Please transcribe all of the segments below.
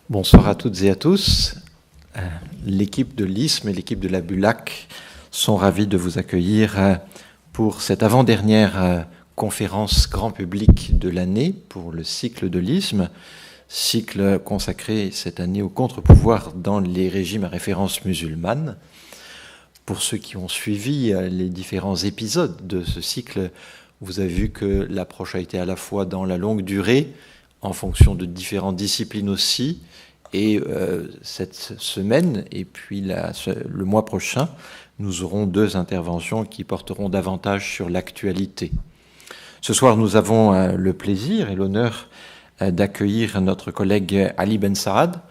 Bonsoir à toutes et à tous. L'équipe de l'ISM et l'équipe de la BULAC sont ravis de vous accueillir pour cette avant-dernière conférence grand public de l'année pour le cycle de l'ISM, cycle consacré cette année au contre-pouvoir dans les régimes à référence musulmane. Pour ceux qui ont suivi les différents épisodes de ce cycle, vous avez vu que l'approche a été à la fois dans la longue durée, en fonction de différentes disciplines aussi, et cette semaine et puis le mois prochain, nous aurons deux interventions qui porteront davantage sur l'actualité. Ce soir, nous avons le plaisir et l'honneur d'accueillir notre collègue Ali Ben Saad,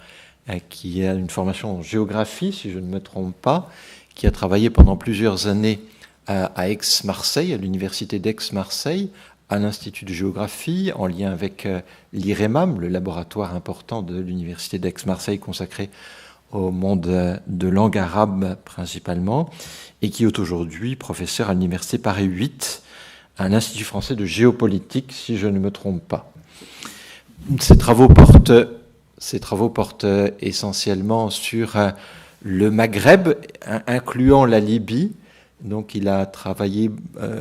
qui a une formation en géographie, si je ne me trompe pas, qui a travaillé pendant plusieurs années à Aix-Marseille, à l'université d'Aix-Marseille, à l'Institut de géographie, en lien avec l'IREMAM, le laboratoire important de l'université d'Aix-Marseille consacré au monde de langue arabe principalement, et qui est aujourd'hui professeur à l'université Paris 8, à l'Institut français de géopolitique, si je ne me trompe pas. Ces travaux portent essentiellement sur le Maghreb, incluant la Libye. Donc il a travaillé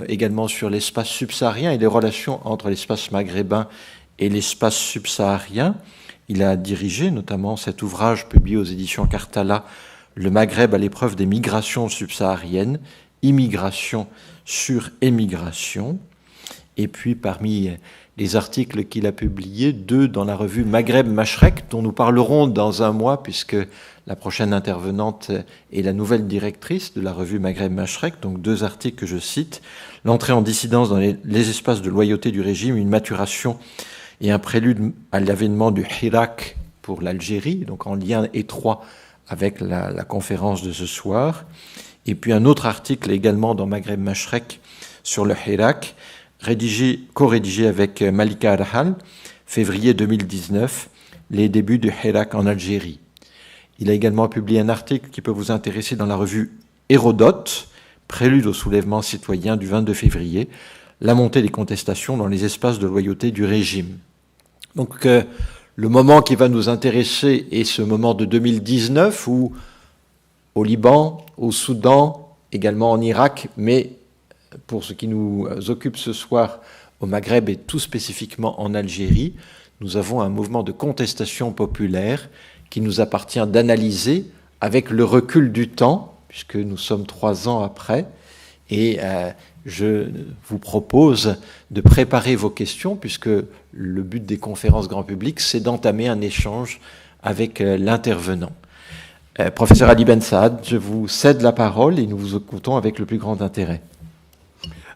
également sur l'espace subsaharien et les relations entre l'espace maghrébin et l'espace subsaharien. Il a dirigé notamment cet ouvrage publié aux éditions Cartala, Le Maghreb à l'épreuve des migrations subsahariennes, immigration sur émigration. Et puis parmi les articles qu'il a publiés, 2 dans la revue Maghreb Mashrek, dont nous parlerons dans un mois, puisque la prochaine intervenante est la nouvelle directrice de la revue Maghreb Mashrek, donc 2 articles que je cite. L'entrée en dissidence dans les espaces de loyauté du régime, une maturation et un prélude à l'avènement du Hirak pour l'Algérie, donc en lien étroit avec la conférence de ce soir. Et puis un autre article également dans Maghreb Mashrek sur le Hirak, co-rédigé avec Malika Arhal, février 2019, les débuts du Hirak en Algérie. Il a également publié un article qui peut vous intéresser dans la revue Hérodote, prélude au soulèvement citoyen du 22 février, la montée des contestations dans les espaces de loyauté du régime. Donc le moment qui va nous intéresser est ce moment de 2019 où au Liban, au Soudan, également en Irak, mais pour ce qui nous occupe ce soir au Maghreb et tout spécifiquement en Algérie, nous avons un mouvement de contestation populaire qui nous appartient d'analyser avec le recul du temps, puisque nous sommes 3 ans après, et je vous propose de préparer vos questions, puisque le but des conférences grand public, c'est d'entamer un échange avec l'intervenant. Professeur Ali Ben Saad, je vous cède la parole et nous vous écoutons avec le plus grand intérêt.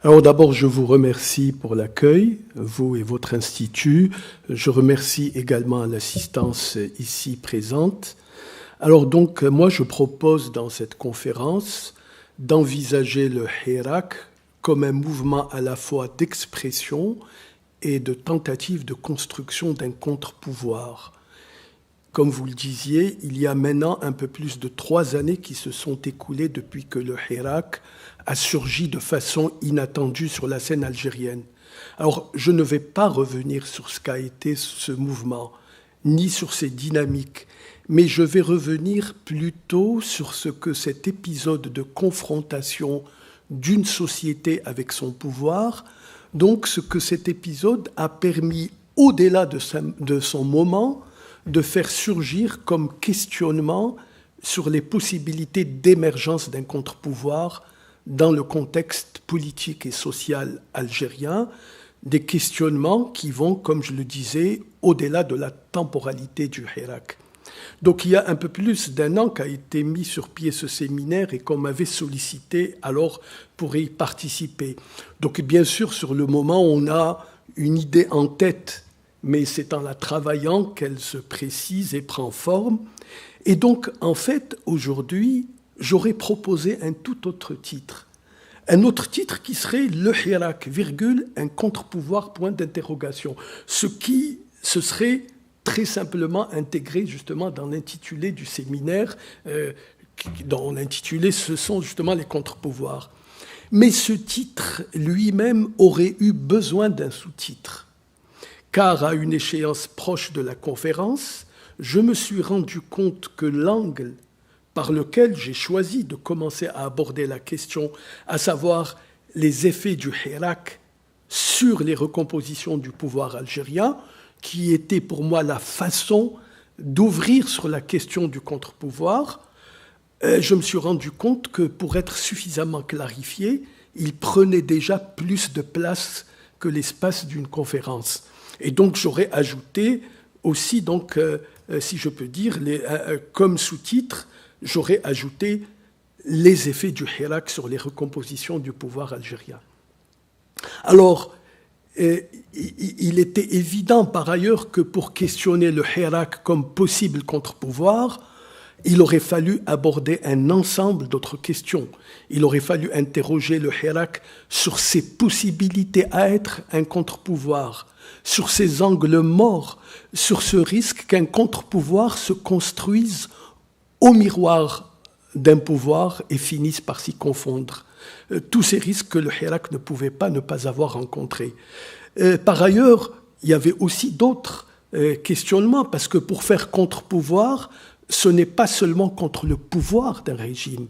Alors d'abord, je vous remercie pour l'accueil, vous et votre institut. Je remercie également l'assistance ici présente. Alors donc, moi, je propose dans cette conférence d'envisager le Hirak comme un mouvement à la fois d'expression et de tentative de construction d'un contre-pouvoir. Comme vous le disiez, il y a maintenant un peu plus de 3 années qui se sont écoulées depuis que le Hirak a surgi de façon inattendue sur la scène algérienne. Alors, je ne vais pas revenir sur ce qu'a été ce mouvement, ni sur ses dynamiques, mais je vais revenir plutôt sur ce que cet épisode de confrontation d'une société avec son pouvoir, donc ce que cet épisode a permis, au-delà de son moment, de faire surgir comme questionnement sur les possibilités d'émergence d'un contre-pouvoir dans le contexte politique et social algérien, des questionnements qui vont, comme je le disais, au-delà de la temporalité du Hirak. Donc il y a un peu plus d'1 an qu'a été mis sur pied ce séminaire et qu'on m'avait sollicité alors pour y participer. Donc bien sûr, sur le moment, on a une idée en tête, mais c'est en la travaillant qu'elle se précise et prend forme. Et donc, en fait, aujourd'hui, j'aurais proposé un tout autre titre. Un autre titre qui serait le Hirak, virgule, un contre-pouvoir, point d'interrogation. Ce serait très simplement intégré justement dans l'intitulé du séminaire, dont l'intitulé, ce sont justement les contre-pouvoirs. Mais ce titre lui-même aurait eu besoin d'un sous-titre, car à une échéance proche de la conférence, je me suis rendu compte que l'angle par lequel j'ai choisi de commencer à aborder la question, à savoir les effets du Hirak sur les recompositions du pouvoir algérien, qui était pour moi la façon d'ouvrir sur la question du contre-pouvoir, je me suis rendu compte que pour être suffisamment clarifié, il prenait déjà plus de place que l'espace d'une conférence. Et donc j'aurais ajouté aussi, donc, si je peux dire, comme sous-titre, j'aurais ajouté les effets du Hirak sur les recompositions du pouvoir algérien. Alors, il était évident par ailleurs que pour questionner le Hirak comme possible contre-pouvoir, il aurait fallu aborder un ensemble d'autres questions. Il aurait fallu interroger le Hirak sur ses possibilités à être un contre-pouvoir, sur ses angles morts, sur ce risque qu'un contre-pouvoir se construise au miroir d'un pouvoir et finisse par s'y confondre. Tous ces risques que le Hirak ne pouvait pas ne pas avoir rencontrés. Par ailleurs, il y avait aussi d'autres questionnements, parce que pour faire contre-pouvoir, ce n'est pas seulement contre le pouvoir d'un régime.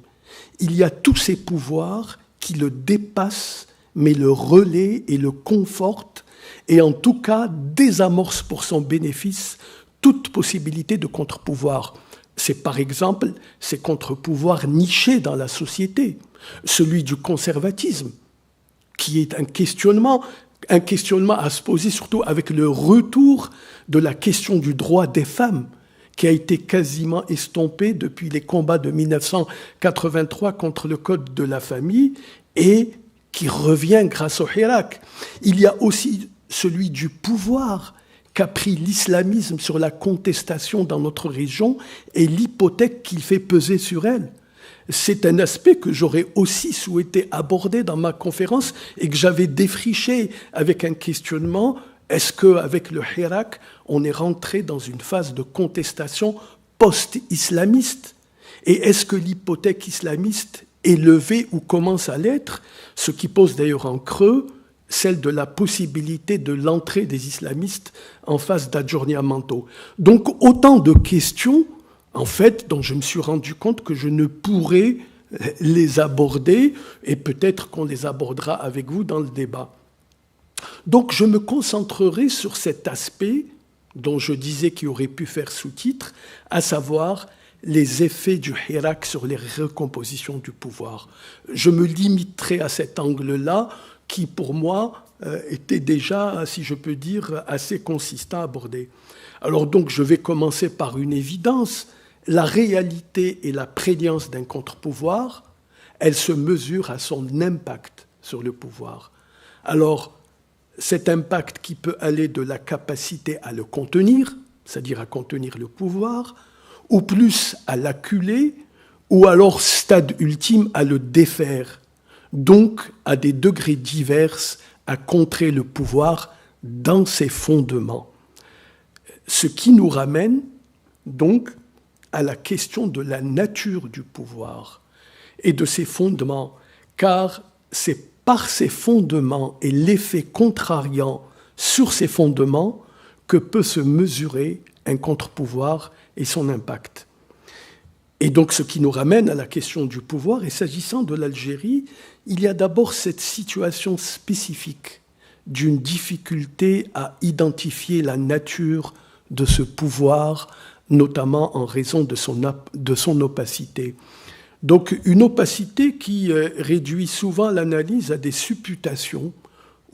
Il y a tous ces pouvoirs qui le dépassent, mais le relaient et le confortent, et en tout cas désamorcent pour son bénéfice toute possibilité de contre-pouvoir. C'est par exemple ces contre-pouvoirs nichés dans la société, celui du conservatisme, qui est un questionnement à se poser surtout avec le retour de la question du droit des femmes, qui a été quasiment estompé depuis les combats de 1983 contre le Code de la famille et qui revient grâce au Hirak. Il y a aussi celui du pouvoir qu'a pris l'islamisme sur la contestation dans notre région et l'hypothèque qu'il fait peser sur elle. C'est un aspect que j'aurais aussi souhaité aborder dans ma conférence et que j'avais défriché avec un questionnement. Est-ce qu'avec le Hirak, on est rentré dans une phase de contestation post-islamiste? Et est-ce que l'hypothèque islamiste est levée ou commence à l'être? Ce qui pose d'ailleurs en creux celle de la possibilité de l'entrée des islamistes en phase d'adjourniamento. Donc autant de questions, en fait, dont je me suis rendu compte que je ne pourrais les aborder, et peut-être qu'on les abordera avec vous dans le débat. Donc je me concentrerai sur cet aspect dont je disais qu'il aurait pu faire sous-titre, à savoir les effets du Hirak sur les recompositions du pouvoir. Je me limiterai à cet angle-là qui, pour moi, était déjà, si je peux dire, assez consistant à aborder. Alors donc je vais commencer par une évidence. La réalité et la prégnance d'un contre-pouvoir, elle se mesure à son impact sur le pouvoir. Alors, cet impact qui peut aller de la capacité à le contenir, c'est-à-dire à contenir le pouvoir, ou plus à l'acculer, ou alors, stade ultime, à le défaire, donc à des degrés divers à contrer le pouvoir dans ses fondements. Ce qui nous ramène donc à la question de la nature du pouvoir et de ses fondements, car c'est par ces fondements et l'effet contrariant sur ces fondements que peut se mesurer un contre-pouvoir et son impact. Et donc ce qui nous ramène à la question du pouvoir, et s'agissant de l'Algérie, il y a d'abord cette situation spécifique d'une difficulté à identifier la nature de ce pouvoir, notamment en raison de son opacité. Donc une opacité qui réduit souvent l'analyse à des supputations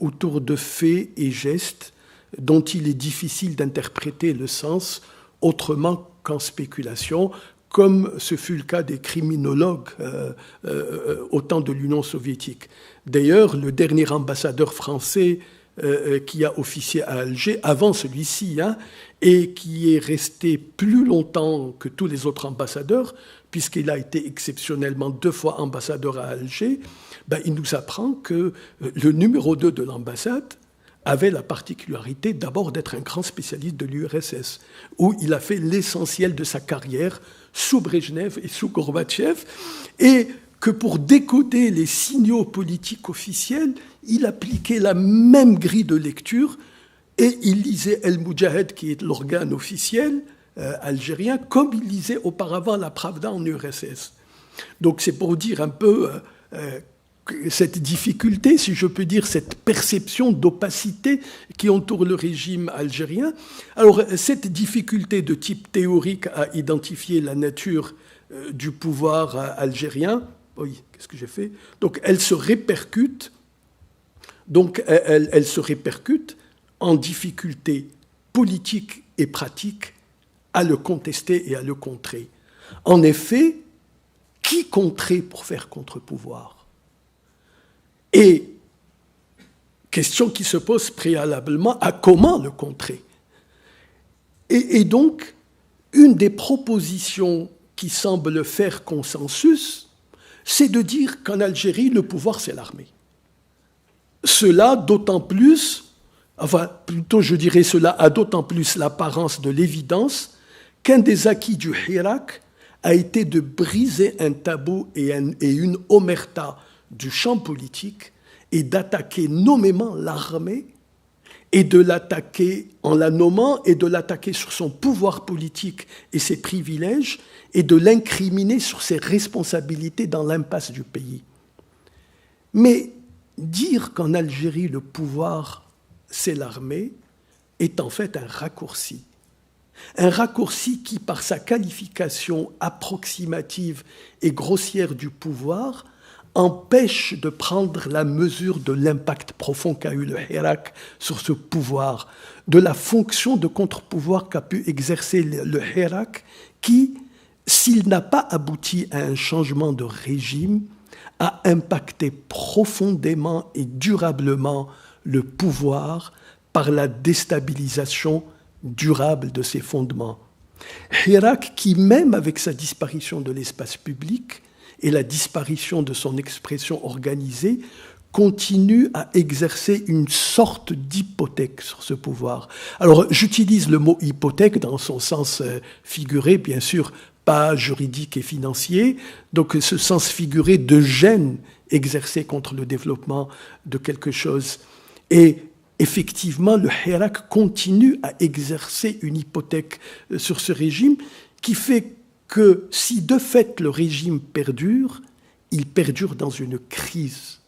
autour de faits et gestes dont il est difficile d'interpréter le sens autrement qu'en spéculation, comme ce fut le cas des criminologues au temps de l'Union soviétique. D'ailleurs, le dernier ambassadeur français qui a officié à Alger, avant celui-ci, et qui est resté plus longtemps que tous les autres ambassadeurs, puisqu'il a été exceptionnellement 2 fois ambassadeur à Alger, il nous apprend que le numéro 2 de l'ambassade avait la particularité d'abord d'être un grand spécialiste de l'URSS, où il a fait l'essentiel de sa carrière sous Brejnev et sous Gorbatchev, et que pour décoder les signaux politiques officiels, il appliquait la même grille de lecture et il lisait El Moudjahed, qui est l'organe officiel, algérien, comme il lisait auparavant la Pravda en URSS. Donc c'est pour dire un peu cette difficulté, si je peux dire, cette perception d'opacité qui entoure le régime algérien. Alors cette difficulté de type théorique à identifier la nature du pouvoir algérien, oui, qu'est-ce que j'ai fait? Donc elle se répercute, elle se répercute en difficulté politique et pratique à le contester et à le contrer. En effet, qui contrer pour faire contre-pouvoir? Et question qui se pose préalablement à comment le contrer. Et donc, une des propositions qui semble faire consensus, c'est de dire qu'en Algérie, le pouvoir, c'est l'armée. Cela d'autant plus, enfin, plutôt je dirais cela a d'autant plus l'apparence de l'évidence qu'un des acquis du Hirak a été de briser un tabou et une omerta du champ politique et d'attaquer nommément l'armée et de l'attaquer en la nommant et de l'attaquer sur son pouvoir politique et ses privilèges et de l'incriminer sur ses responsabilités dans l'impasse du pays. Mais dire qu'en Algérie le pouvoir c'est l'armée est en fait un raccourci. Un raccourci qui, par sa qualification approximative et grossière du pouvoir, empêche de prendre la mesure de l'impact profond qu'a eu le Hirak sur ce pouvoir, de la fonction de contre-pouvoir qu'a pu exercer le Hirak, qui, s'il n'a pas abouti à un changement de régime, a impacté profondément et durablement le pouvoir par la déstabilisation durable de ses fondements. Hirak, qui même avec sa disparition de l'espace public et la disparition de son expression organisée, continue à exercer une sorte d'hypothèque sur ce pouvoir. Alors, j'utilise le mot hypothèque dans son sens figuré, bien sûr, pas juridique et financier, donc ce sens figuré de gêne exercé contre le développement de quelque chose. Et effectivement, le Hirak continue à exercer une hypothèque sur ce régime qui fait que si de fait le régime perdure, il perdure dans une crise.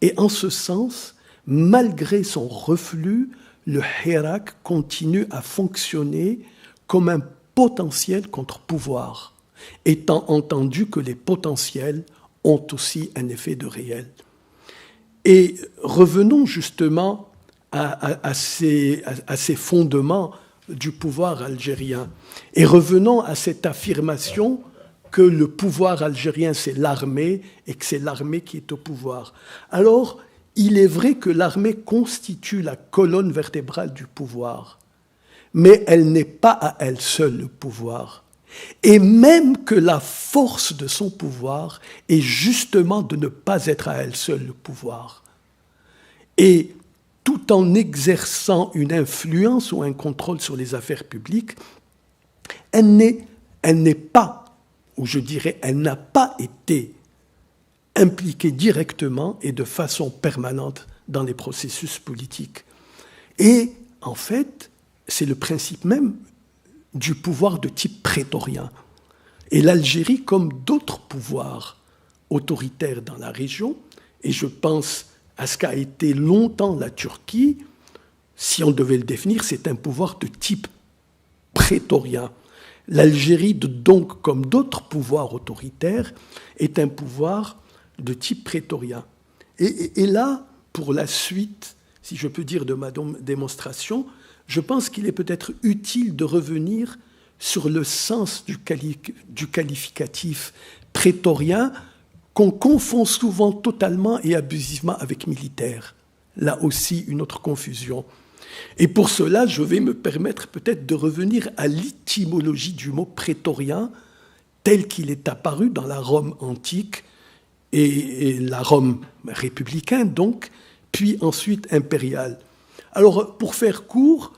Et en ce sens, malgré son reflux, le Hirak continue à fonctionner comme un potentiel contre-pouvoir, étant entendu que les potentiels ont aussi un effet de réel. Et revenons justement à ces fondements du pouvoir algérien. Et revenons à cette affirmation que le pouvoir algérien, c'est l'armée et que c'est l'armée qui est au pouvoir. Alors, il est vrai que l'armée constitue la colonne vertébrale du pouvoir, mais elle n'est pas à elle seule le pouvoir. Et même que la force de son pouvoir est justement de ne pas être à elle seule le pouvoir. Et tout en exerçant une influence ou un contrôle sur les affaires publiques, elle n'est pas, ou je dirais, elle n'a pas été impliquée directement et de façon permanente dans les processus politiques. Et en fait, c'est le principe même du pouvoir de type prétorien. Et l'Algérie, comme d'autres pouvoirs autoritaires dans la région, et je pense à ce qu'a été longtemps la Turquie, si on devait le définir, c'est un pouvoir de type prétorien. L'Algérie, donc, comme d'autres pouvoirs autoritaires, est un pouvoir de type prétorien. Et là, pour la suite, si je peux dire, de ma démonstration, je pense qu'il est peut-être utile de revenir sur le sens du qualificatif prétorien qu'on confond souvent totalement et abusivement avec militaire. Là aussi, une autre confusion. Et pour cela, je vais me permettre peut-être de revenir à l'étymologie du mot prétorien tel qu'il est apparu dans la Rome antique et la Rome républicaine, donc, puis ensuite impériale. Alors, pour faire court,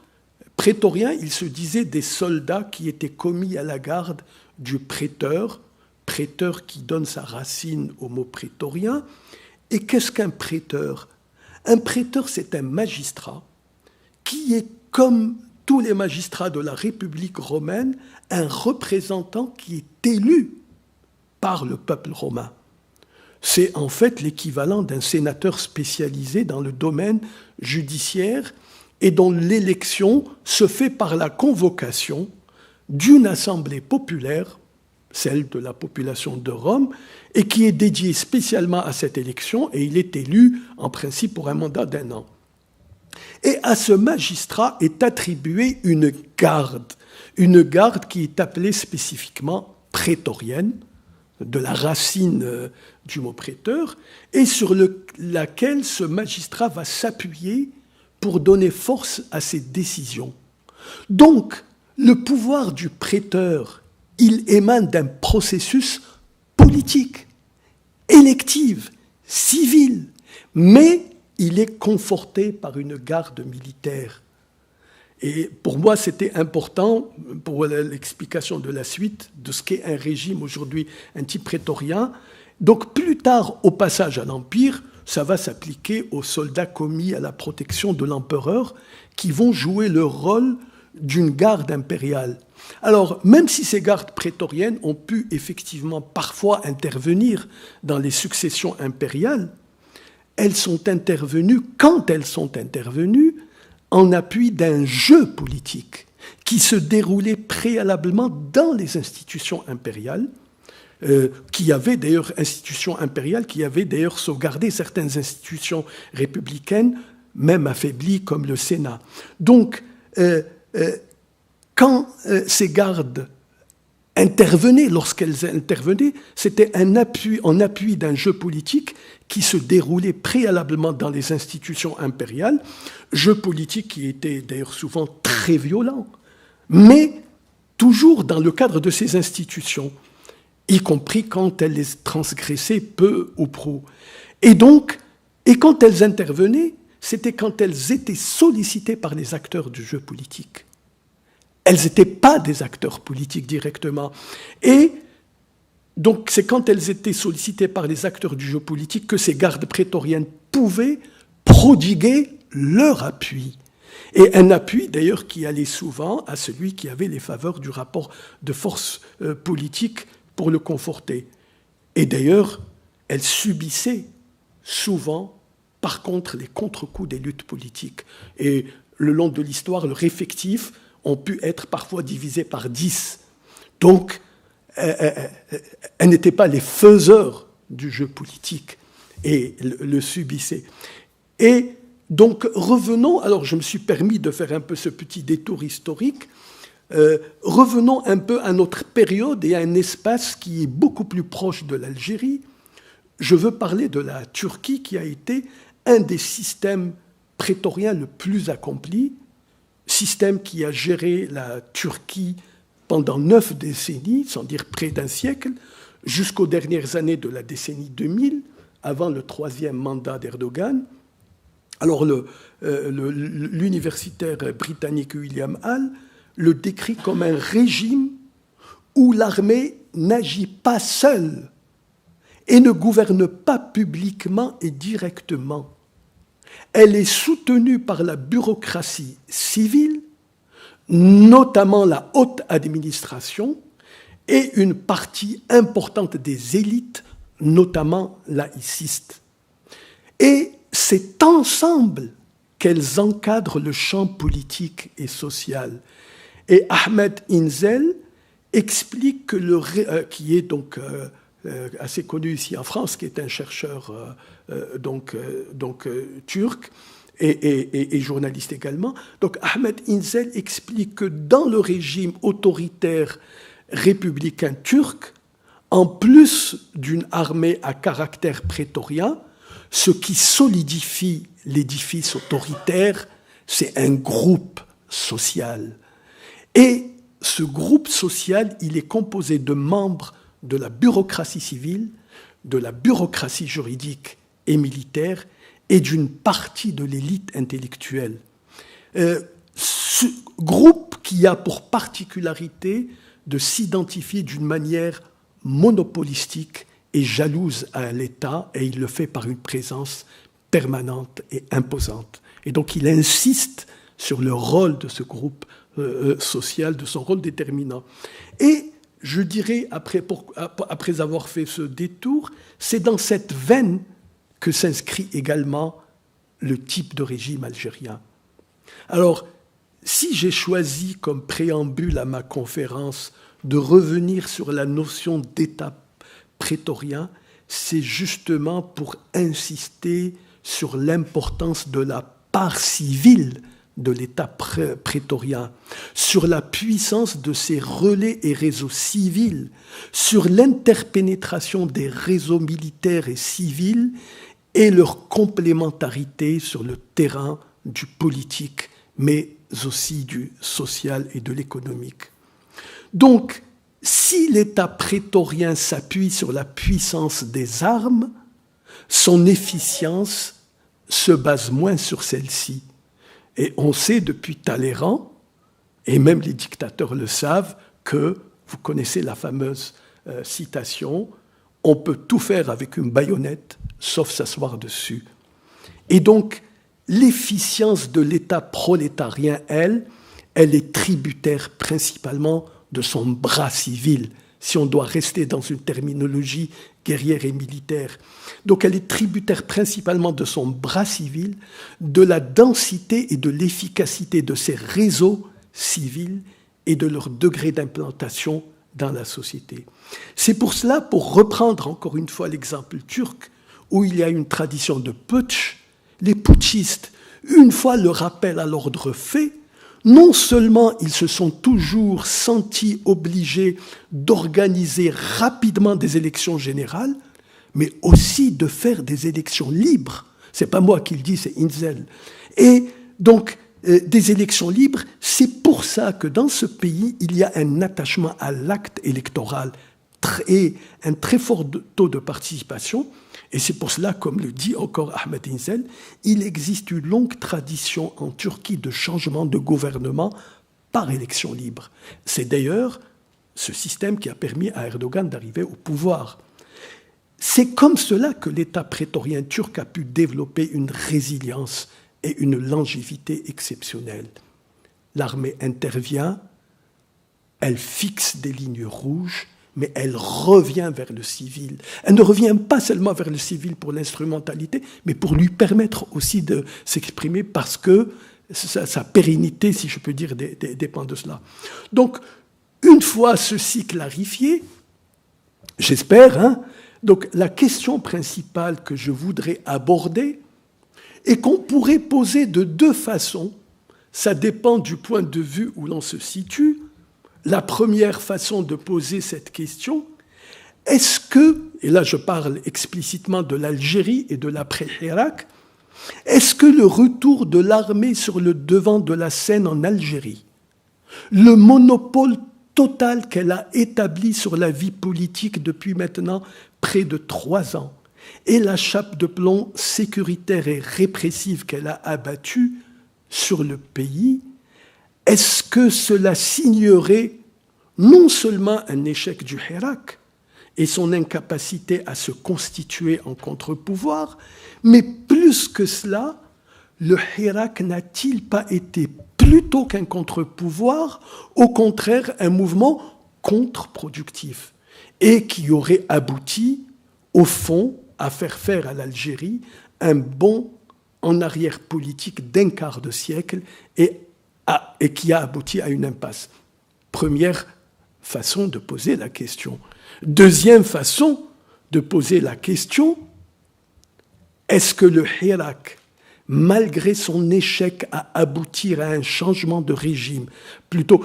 prétorien, il se disait des soldats qui étaient commis à la garde du préteur qui donne sa racine au mot prétorien. Et qu'est-ce qu'un préteur? Un préteur, c'est un magistrat qui est comme tous les magistrats de la République romaine un représentant qui est élu par le peuple romain. C'est en fait l'équivalent d'un sénateur spécialisé dans le domaine judiciaire et dont l'élection se fait par la convocation d'une assemblée populaire, celle de la population de Rome, et qui est dédiée spécialement à cette élection, et il est élu en principe pour un mandat d'1 an. Et à ce magistrat est attribuée une garde qui est appelée spécifiquement prétorienne, de la racine du mot préteur, et sur laquelle ce magistrat va s'appuyer pour donner force à ses décisions. Donc, le pouvoir du préteur, il émane d'un processus politique, électif, civil, mais il est conforté par une garde militaire. Et pour moi, c'était important, pour l'explication de la suite, de ce qu'est un régime aujourd'hui, un type prétorien. Donc plus tard, au passage à l'Empire, ça va s'appliquer aux soldats commis à la protection de l'empereur, qui vont jouer le rôle d'une garde impériale. Alors, même si ces gardes prétoriennes ont pu effectivement parfois intervenir dans les successions impériales, elles sont intervenues, quand elles sont intervenues, en appui d'un jeu politique qui se déroulait préalablement dans les institutions impériales, qui avaient d'ailleurs sauvegardé certaines institutions républicaines, même affaiblies comme le Sénat. Donc, quand ces gardes intervenaient, lorsqu'elles intervenaient, c'était en appui d'un jeu politique qui se déroulait préalablement dans les institutions impériales, jeu politique qui était d'ailleurs souvent très violent, mais toujours dans le cadre de ces institutions, y compris quand elles les transgressaient peu ou prou. Et quand elles intervenaient, c'était quand elles étaient sollicitées par les acteurs du jeu politique. Elles n'étaient pas des acteurs politiques directement. Et donc, c'est quand elles étaient sollicitées par les acteurs du jeu politique que ces gardes prétoriennes pouvaient prodiguer leur appui. Et un appui, d'ailleurs, qui allait souvent à celui qui avait les faveurs du rapport de force politique pour le conforter. Et d'ailleurs, elles subissaient souvent, par contre, les contre-coups des luttes politiques. Et le long de l'histoire, leur effectif ont pu être parfois divisés par 10. Donc, elles n'étaient pas les faiseurs du jeu politique et le subissaient. Et donc, revenons, alors je me suis permis de faire un peu ce petit détour historique, revenons un peu à notre période et à un espace qui est beaucoup plus proche de l'Algérie. Je veux parler de la Turquie qui a été un des systèmes prétoriens le plus accompli, système qui a géré la Turquie pendant 9 décennies, sans dire près d'un siècle, jusqu'aux dernières années de la décennie 2000, avant le 3e mandat d'Erdogan. Alors l'universitaire britannique William Hall le décrit comme un régime où l'armée n'agit pas seule et ne gouverne pas publiquement et directement. Elle est soutenue par la bureaucratie civile, notamment la haute administration, et une partie importante des élites, notamment laïcistes. Et c'est ensemble qu'elles encadrent le champ politique et social. Et Ahmed Inzel explique que qui est donc assez connu ici en France, qui est un chercheur turc et journaliste également. Donc Ahmed Inzel explique que dans le régime autoritaire républicain turc, en plus d'une armée à caractère prétorien, ce qui solidifie l'édifice autoritaire, c'est un groupe social. Et ce groupe social, il est composé de membres de la bureaucratie civile, de la bureaucratie juridique et militaire, et d'une partie de l'élite intellectuelle. Ce groupe qui a pour particularité de s'identifier d'une manière monopolistique et jalouse à l'État, et il le fait par une présence permanente et imposante. Et donc il insiste sur le rôle de ce groupe social, de son rôle déterminant. Et je dirais, après avoir fait ce détour, c'est dans cette veine que s'inscrit également le type de régime algérien. Alors, si j'ai choisi comme préambule à ma conférence de revenir sur la notion d'État prétorien, c'est justement pour insister sur l'importance de la part civile de l'État prétorien, sur la puissance de ses relais et réseaux civils, sur l'interpénétration des réseaux militaires et civils et leur complémentarité sur le terrain du politique, mais aussi du social et de l'économique. Donc, si l'État prétorien s'appuie sur la puissance des armes, son efficience se base moins sur celle-ci. Et on sait depuis Talleyrand, et même les dictateurs le savent, que, vous connaissez la fameuse citation, on peut tout faire avec une baïonnette, sauf s'asseoir dessus. Et donc, l'efficience de l'État prolétarien, elle est tributaire principalement de son bras civil, si on doit rester dans une terminologie guerrière et militaire. Donc elle est tributaire principalement de son bras civil, de la densité et de l'efficacité de ses réseaux civils et de leur degré d'implantation dans la société. C'est pour cela, pour reprendre encore une fois l'exemple turc, où il y a une tradition de putsch, les putschistes, une fois le rappel à l'ordre fait, non seulement ils se sont toujours sentis obligés d'organiser rapidement des élections générales, mais aussi de faire des élections libres. C'est pas moi qui le dis, c'est Inzel. Et donc, des élections libres, c'est pour ça que dans ce pays, il y a un attachement à l'acte électoral et un très fort taux de participation. Et c'est pour cela, comme le dit encore Ahmed Inzel, il existe une longue tradition en Turquie de changement de gouvernement par élection libre. C'est d'ailleurs ce système qui a permis à Erdogan d'arriver au pouvoir. C'est comme cela que l'État prétorien turc a pu développer une résilience et une longévité exceptionnelle. L'armée intervient, elle fixe des lignes rouges, mais elle revient vers le civil. Elle ne revient pas seulement vers le civil pour l'instrumentalité, mais pour lui permettre aussi de s'exprimer parce que sa pérennité, si je peux dire, dépend de cela. Donc, une fois ceci clarifié, j'espère, donc la question principale que je voudrais aborder et qu'on pourrait poser de deux façons, ça dépend du point de vue où l'on se situe. La première façon de poser cette question, est-ce que, et là je parle explicitement de l'Algérie et de l'après-Hirak, est-ce que le retour de l'armée sur le devant de la scène en Algérie, le monopole total qu'elle a établi sur la vie politique depuis maintenant près de 3 ans, et la chape de plomb sécuritaire et répressive qu'elle a abattue sur le pays, est-ce que cela signerait non seulement un échec du Hirak et son incapacité à se constituer en contre-pouvoir, mais plus que cela, le Hirak n'a-t-il pas été plutôt qu'un contre-pouvoir, au contraire un mouvement contre-productif et qui aurait abouti, au fond, à faire à l'Algérie un bond en arrière politique d'un quart de siècle et qui a abouti à une impasse. Première façon de poser la question. Deuxième façon de poser la question, est-ce que le Hirak, malgré son échec à aboutir à un changement de régime, plutôt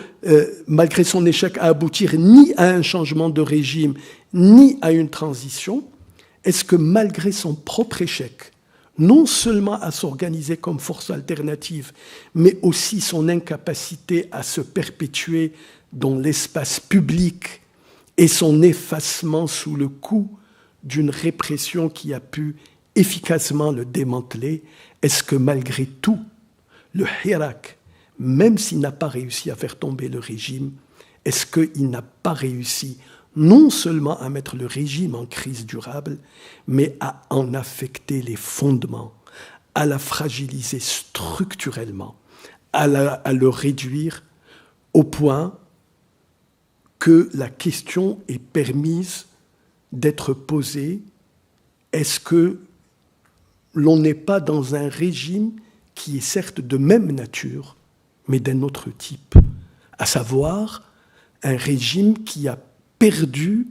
malgré son échec à aboutir ni à un changement de régime, ni à une transition, est-ce que malgré son propre échec, non seulement à s'organiser comme force alternative, mais aussi son incapacité à se perpétuer dans l'espace public et son effacement sous le coup d'une répression qui a pu efficacement le démanteler, est-ce que malgré tout, le Hirak, même s'il n'a pas réussi à faire tomber le régime, est-ce qu'il n'a pas réussi non seulement à mettre le régime en crise durable, mais à en affecter les fondements, à la fragiliser structurellement, à le réduire au point que la question est permise d'être posée. Est-ce que l'on n'est pas dans un régime qui est certes de même nature, mais d'un autre type, à savoir un régime qui a perdu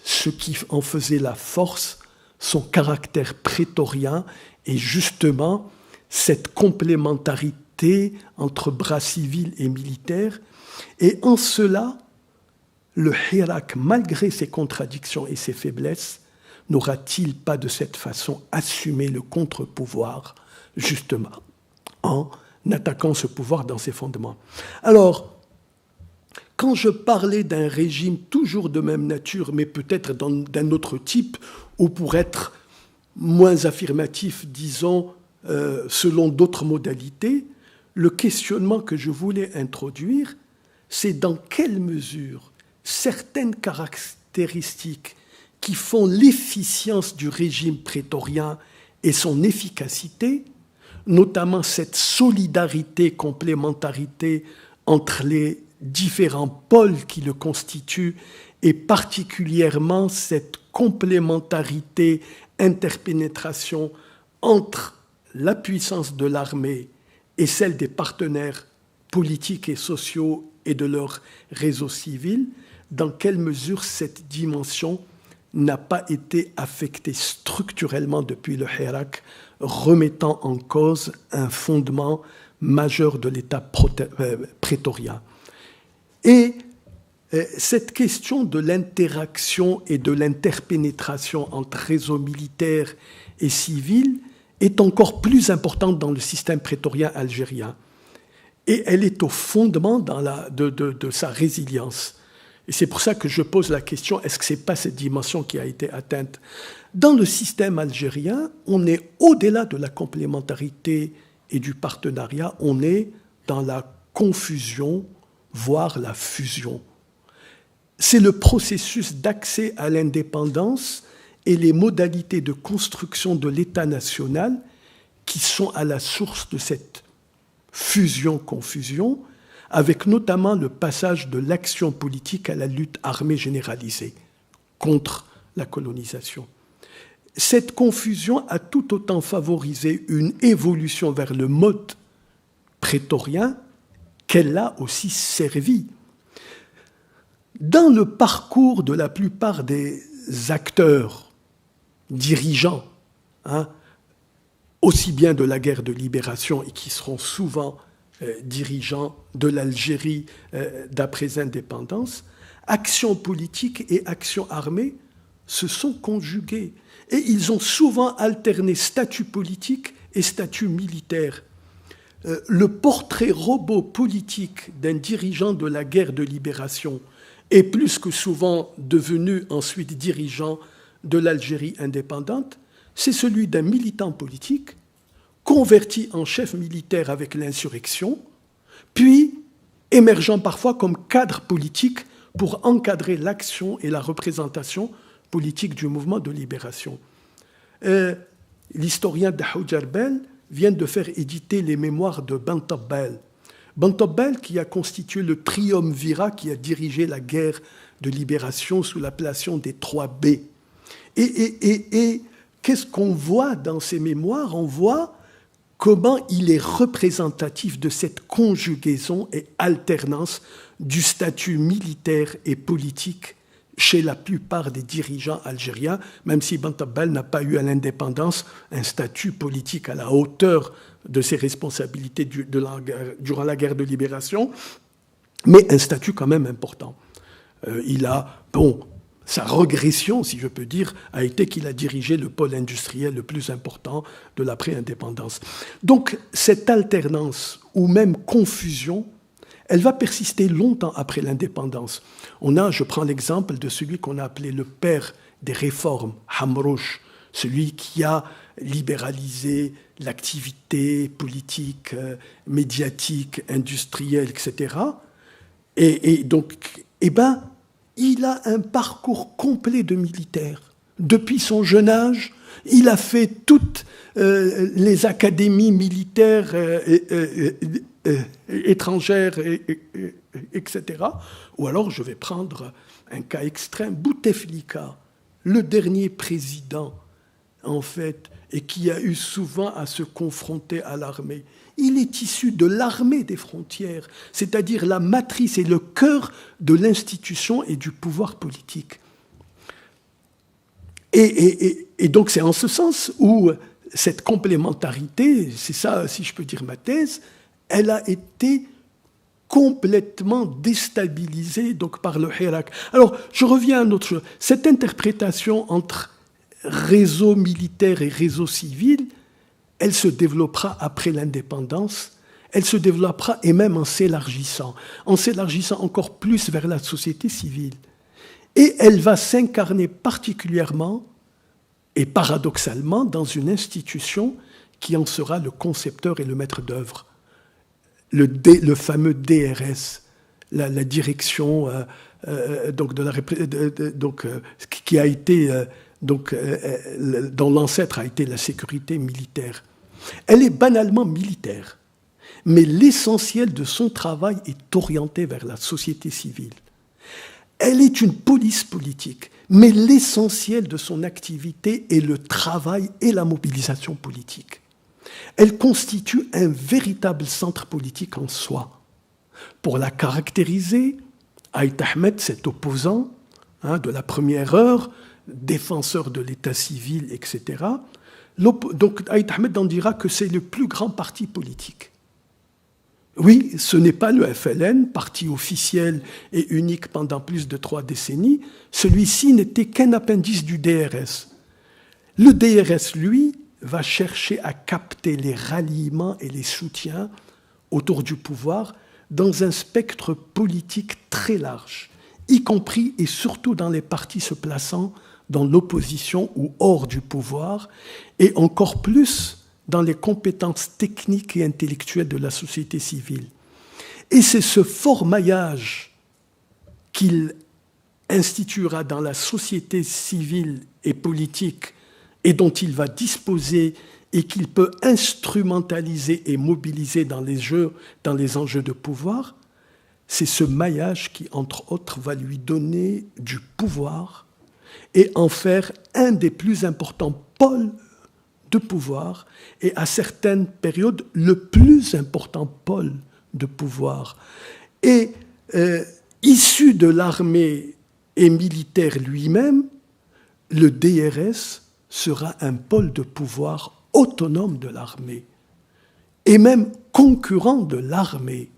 ce qui en faisait la force, son caractère prétorien et justement cette complémentarité entre bras civils et militaires. Et en cela, le Hirak, malgré ses contradictions et ses faiblesses, n'aura-t-il pas de cette façon assumé le contre-pouvoir, justement, en attaquant ce pouvoir dans ses fondements? Alors, quand je parlais d'un régime toujours de même nature, mais peut-être d'un autre type, ou pour être moins affirmatif, disons, selon d'autres modalités, le questionnement que je voulais introduire, c'est dans quelle mesure certaines caractéristiques qui font l'efficience du régime prétorien et son efficacité, notamment cette solidarité, complémentarité entre les différents pôles qui le constituent, et particulièrement cette complémentarité, interpénétration entre la puissance de l'armée et celle des partenaires politiques et sociaux et de leur réseau civil, dans quelle mesure cette dimension n'a pas été affectée structurellement depuis le Hirak, remettant en cause un fondement majeur de l'État prétorien. Et cette question de l'interaction et de l'interpénétration entre réseaux militaires et civils est encore plus importante dans le système prétorien algérien. Et elle est au fondement de sa résilience. Et c'est pour ça que je pose la question, est-ce que ce n'est pas cette dimension qui a été atteinte? Dans le système algérien, on est au-delà de la complémentarité et du partenariat, on est dans la confusion, voire la fusion. C'est le processus d'accès à l'indépendance et les modalités de construction de l'État national qui sont à la source de cette fusion-confusion, avec notamment le passage de l'action politique à la lutte armée généralisée contre la colonisation. Cette confusion a tout autant favorisé une évolution vers le mode prétorien qu'elle a aussi servi. Dans le parcours de la plupart des acteurs, dirigeants, aussi bien de la guerre de libération et qui seront souvent dirigeants de l'Algérie d'après indépendance, action politique et action armée se sont conjuguées. Et ils ont souvent alterné statut politique et statut militaire. Le portrait robot politique d'un dirigeant de la guerre de libération est plus que souvent devenu ensuite dirigeant de l'Algérie indépendante, c'est celui d'un militant politique converti en chef militaire avec l'insurrection, puis émergeant parfois comme cadre politique pour encadrer l'action et la représentation politique du mouvement de libération. L'historien Dahoud Jarbel vient de faire éditer les mémoires de Bantabbal. Bantabbal qui a constitué le triumvirat qui a dirigé la guerre de libération sous l'appellation des 3B. Et qu'est-ce qu'on voit dans ces mémoires? On voit comment il est représentatif de cette conjugaison et alternance du statut militaire et politique chez la plupart des dirigeants algériens, même si Bantabbal n'a pas eu à l'indépendance un statut politique à la hauteur de ses responsabilités durant la guerre de libération, mais un statut quand même important. Sa régression, si je peux dire, a été qu'il a dirigé le pôle industriel le plus important de l'après-indépendance. Donc, cette alternance ou même confusion, elle va persister longtemps après l'indépendance. Je prends l'exemple de celui qu'on a appelé le père des réformes, Hamrouche, celui qui a libéralisé l'activité politique, médiatique, industrielle, etc. Il a un parcours complet de militaire. Depuis son jeune âge, il a fait toutes les académies militaires étrangères, etc. Ou alors je vais prendre un cas extrême, Bouteflika, le dernier président, en fait, et qui a eu souvent à se confronter à l'armée. Il est issu de l'armée des frontières, c'est-à-dire la matrice et le cœur de l'institution et du pouvoir politique. Et donc c'est en ce sens où cette complémentarité, c'est ça, si je peux dire ma thèse, elle a été complètement déstabilisée donc, par le Hirak. Alors, je reviens à une autre chose. Cette interprétation entre réseau militaire et réseau civil, elle se développera après l'indépendance, elle se développera et même en s'élargissant encore plus vers la société civile. Et elle va s'incarner particulièrement et paradoxalement dans une institution qui en sera le concepteur et le maître d'œuvre. Le fameux DRS, la direction qui a été dont l'ancêtre a été la sécurité militaire. Elle est banalement militaire, mais l'essentiel de son travail est orienté vers la société civile. Elle est une police politique, mais l'essentiel de son activité est le travail et la mobilisation politique. Elle constitue un véritable centre politique en soi. Pour la caractériser, Aït Ahmed, cet opposant de la première heure, défenseur de l'état civil, etc., donc Aït Ahmed en dira que c'est le plus grand parti politique. Oui, ce n'est pas le FLN, parti officiel et unique pendant plus de 3 décennies. Celui-ci n'était qu'un appendice du DRS. Le DRS, lui, va chercher à capter les ralliements et les soutiens autour du pouvoir dans un spectre politique très large, y compris et surtout dans les partis se plaçant dans l'opposition ou hors du pouvoir, et encore plus dans les compétences techniques et intellectuelles de la société civile. Et c'est ce fort maillage qu'il instituera dans la société civile et politique et dont il va disposer et qu'il peut instrumentaliser et mobiliser dans les enjeux de pouvoir, c'est ce maillage qui, entre autres, va lui donner du pouvoir et en faire un des plus importants pôles de pouvoir et à certaines périodes le plus important pôle de pouvoir. Et issu de l'armée et militaire lui-même, le DRS sera un pôle de pouvoir autonome de l'armée et même concurrent de l'armée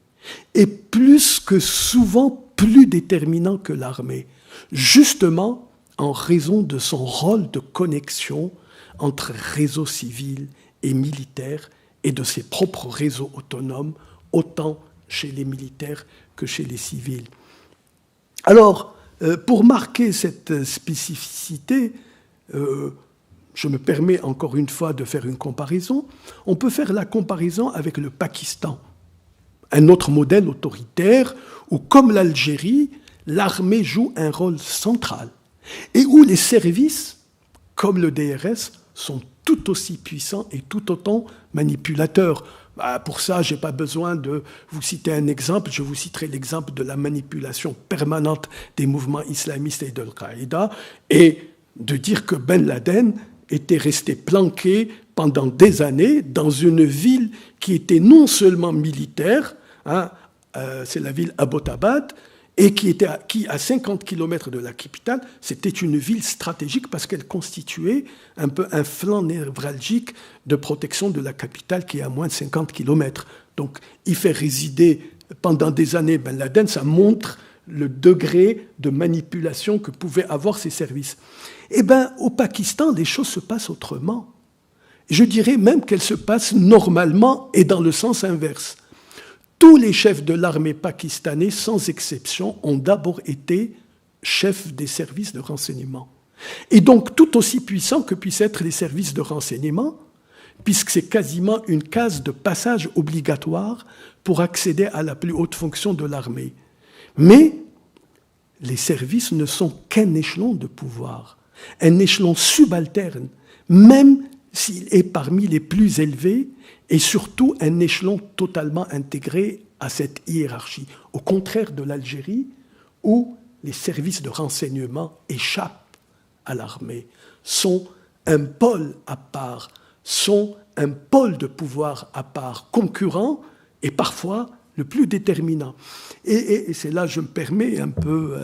et plus que souvent plus déterminant que l'armée, justement en raison de son rôle de connexion entre réseau civil et militaire et de ses propres réseaux autonomes, autant chez les militaires que chez les civils. Alors, pour marquer cette spécificité, je me permets encore une fois de faire une comparaison. On peut faire la comparaison avec le Pakistan, un autre modèle autoritaire où, comme l'Algérie, l'armée joue un rôle central et où les services, comme le DRS, sont tout aussi puissants et tout autant manipulateurs. Pour ça, je n'ai pas besoin de vous citer un exemple. Je vous citerai l'exemple de la manipulation permanente des mouvements islamistes et de Al-Qaïda et de dire que Ben Laden était resté planqué pendant des années dans une ville qui était non seulement militaire, c'est la ville Abbottabad, et qui, à 50 km de la capitale, c'était une ville stratégique parce qu'elle constituait un peu un flanc névralgique de protection de la capitale qui est à moins de 50 km. Donc, y faire résider pendant des années Ben Laden, ça montre le degré de manipulation que pouvaient avoir ces services. Eh bien, au Pakistan, les choses se passent autrement. Je dirais même qu'elles se passent normalement et dans le sens inverse. Tous les chefs de l'armée pakistanais, sans exception, ont d'abord été chefs des services de renseignement. Et donc, tout aussi puissants que puissent être les services de renseignement, puisque c'est quasiment une case de passage obligatoire pour accéder à la plus haute fonction de l'armée. Mais les services ne sont qu'un échelon de pouvoir, un échelon subalterne, même s'il est parmi les plus élevés et surtout un échelon totalement intégré à cette hiérarchie, au contraire de l'Algérie où les services de renseignement échappent à l'armée, sont un pôle à part, sont un pôle de pouvoir à part, concurrent et parfois le plus déterminant. Et c'est là, je me permets un peu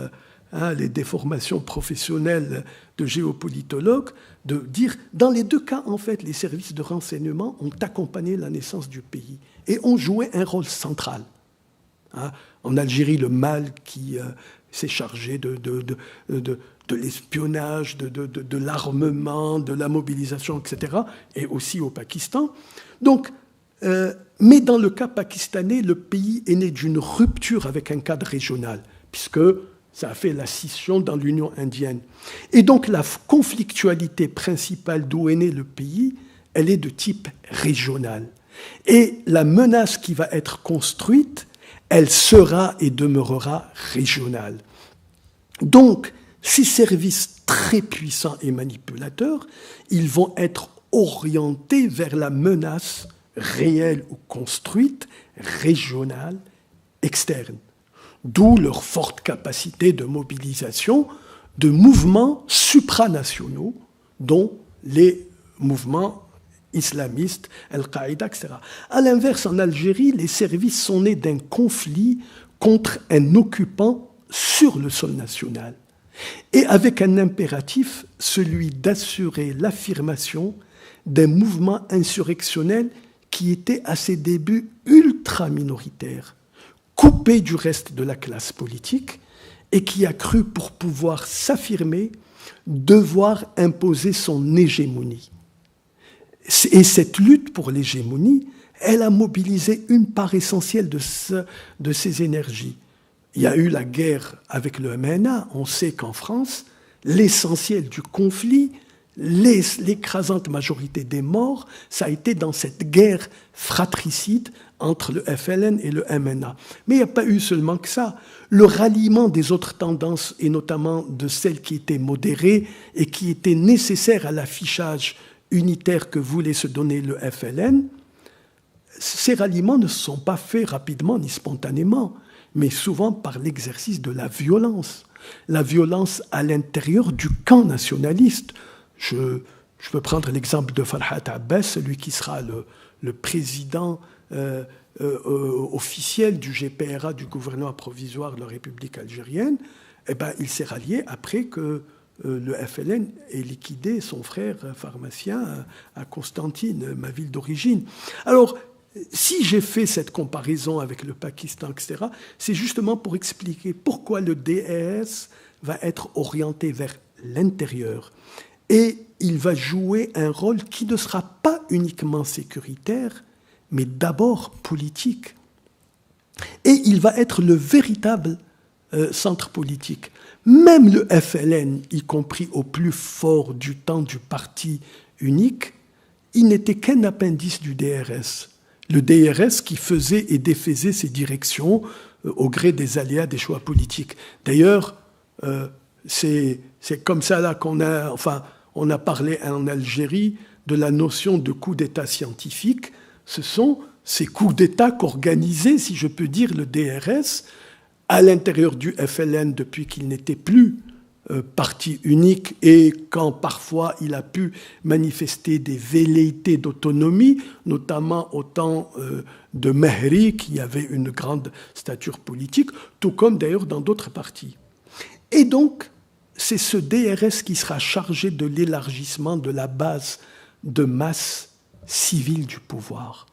les déformations professionnelles de géopolitologue, de dire, dans les deux cas, en fait, les services de renseignement ont accompagné la naissance du pays et ont joué un rôle central. En Algérie, le Mal qui s'est chargé de l'espionnage, de l'armement, de la mobilisation, etc., et aussi au Pakistan. Donc, mais dans le cas pakistanais, le pays est né d'une rupture avec un cadre régional, puisque ça a fait la scission dans l'Union indienne. Et donc la conflictualité principale d'où est né le pays, elle est de type régional. Et la menace qui va être construite, elle sera et demeurera régionale. Donc, ces services très puissants et manipulateurs, ils vont être orientés vers la menace réelle ou construite, régionale, externe. D'où leur forte capacité de mobilisation de mouvements supranationaux, dont les mouvements islamistes, Al-Qaïda, etc. À l'inverse, en Algérie, les services sont nés d'un conflit contre un occupant sur le sol national, et avec un impératif, celui d'assurer l'affirmation d'un mouvement insurrectionnel qui était à ses débuts ultra minoritaire, coupé du reste de la classe politique et qui a cru, pour pouvoir s'affirmer, devoir imposer son hégémonie. Et cette lutte pour l'hégémonie, elle a mobilisé une part essentielle de ses énergies. Il y a eu la guerre avec le MNA. On sait qu'en France, l'essentiel du conflit, l'écrasante majorité des morts, ça a été dans cette guerre fratricide entre le FLN et le MNA. Mais il n'y a pas eu seulement que ça. Le ralliement des autres tendances, et notamment de celles qui étaient modérées et qui étaient nécessaires à l'affichage unitaire que voulait se donner le FLN, ces ralliements ne se sont pas faits rapidement ni spontanément, mais souvent par l'exercice de la violence à l'intérieur du camp nationaliste. Je peux prendre l'exemple de Farhat Abbas, celui qui sera le président officiel du GPRA, du gouvernement provisoire de la République algérienne. Eh ben, il s'est rallié après que le FLN ait liquidé son frère pharmacien à Constantine, ma ville d'origine. Alors, si j'ai fait cette comparaison avec le Pakistan, etc., c'est justement pour expliquer pourquoi le DRS va être orienté vers l'intérieur. Et il va jouer un rôle qui ne sera pas uniquement sécuritaire, mais d'abord politique. Et il va être le véritable centre politique. Même le FLN, y compris au plus fort du temps du parti unique, il n'était qu'un appendice du DRS. Le DRS qui faisait et défaisait ses directions au gré des aléas des choix politiques. D'ailleurs, c'est comme ça là qu'on a... Enfin, on a parlé en Algérie de la notion de coup d'État scientifique. Ce sont ces coups d'État qu'organisait, si je peux dire, le DRS à l'intérieur du FLN depuis qu'il n'était plus parti unique et quand parfois il a pu manifester des velléités d'autonomie, notamment au temps de Mehri, qui avait une grande stature politique, tout comme d'ailleurs dans d'autres partis. Et donc, c'est ce DRS qui sera chargé de l'élargissement de la base de masse civile du pouvoir.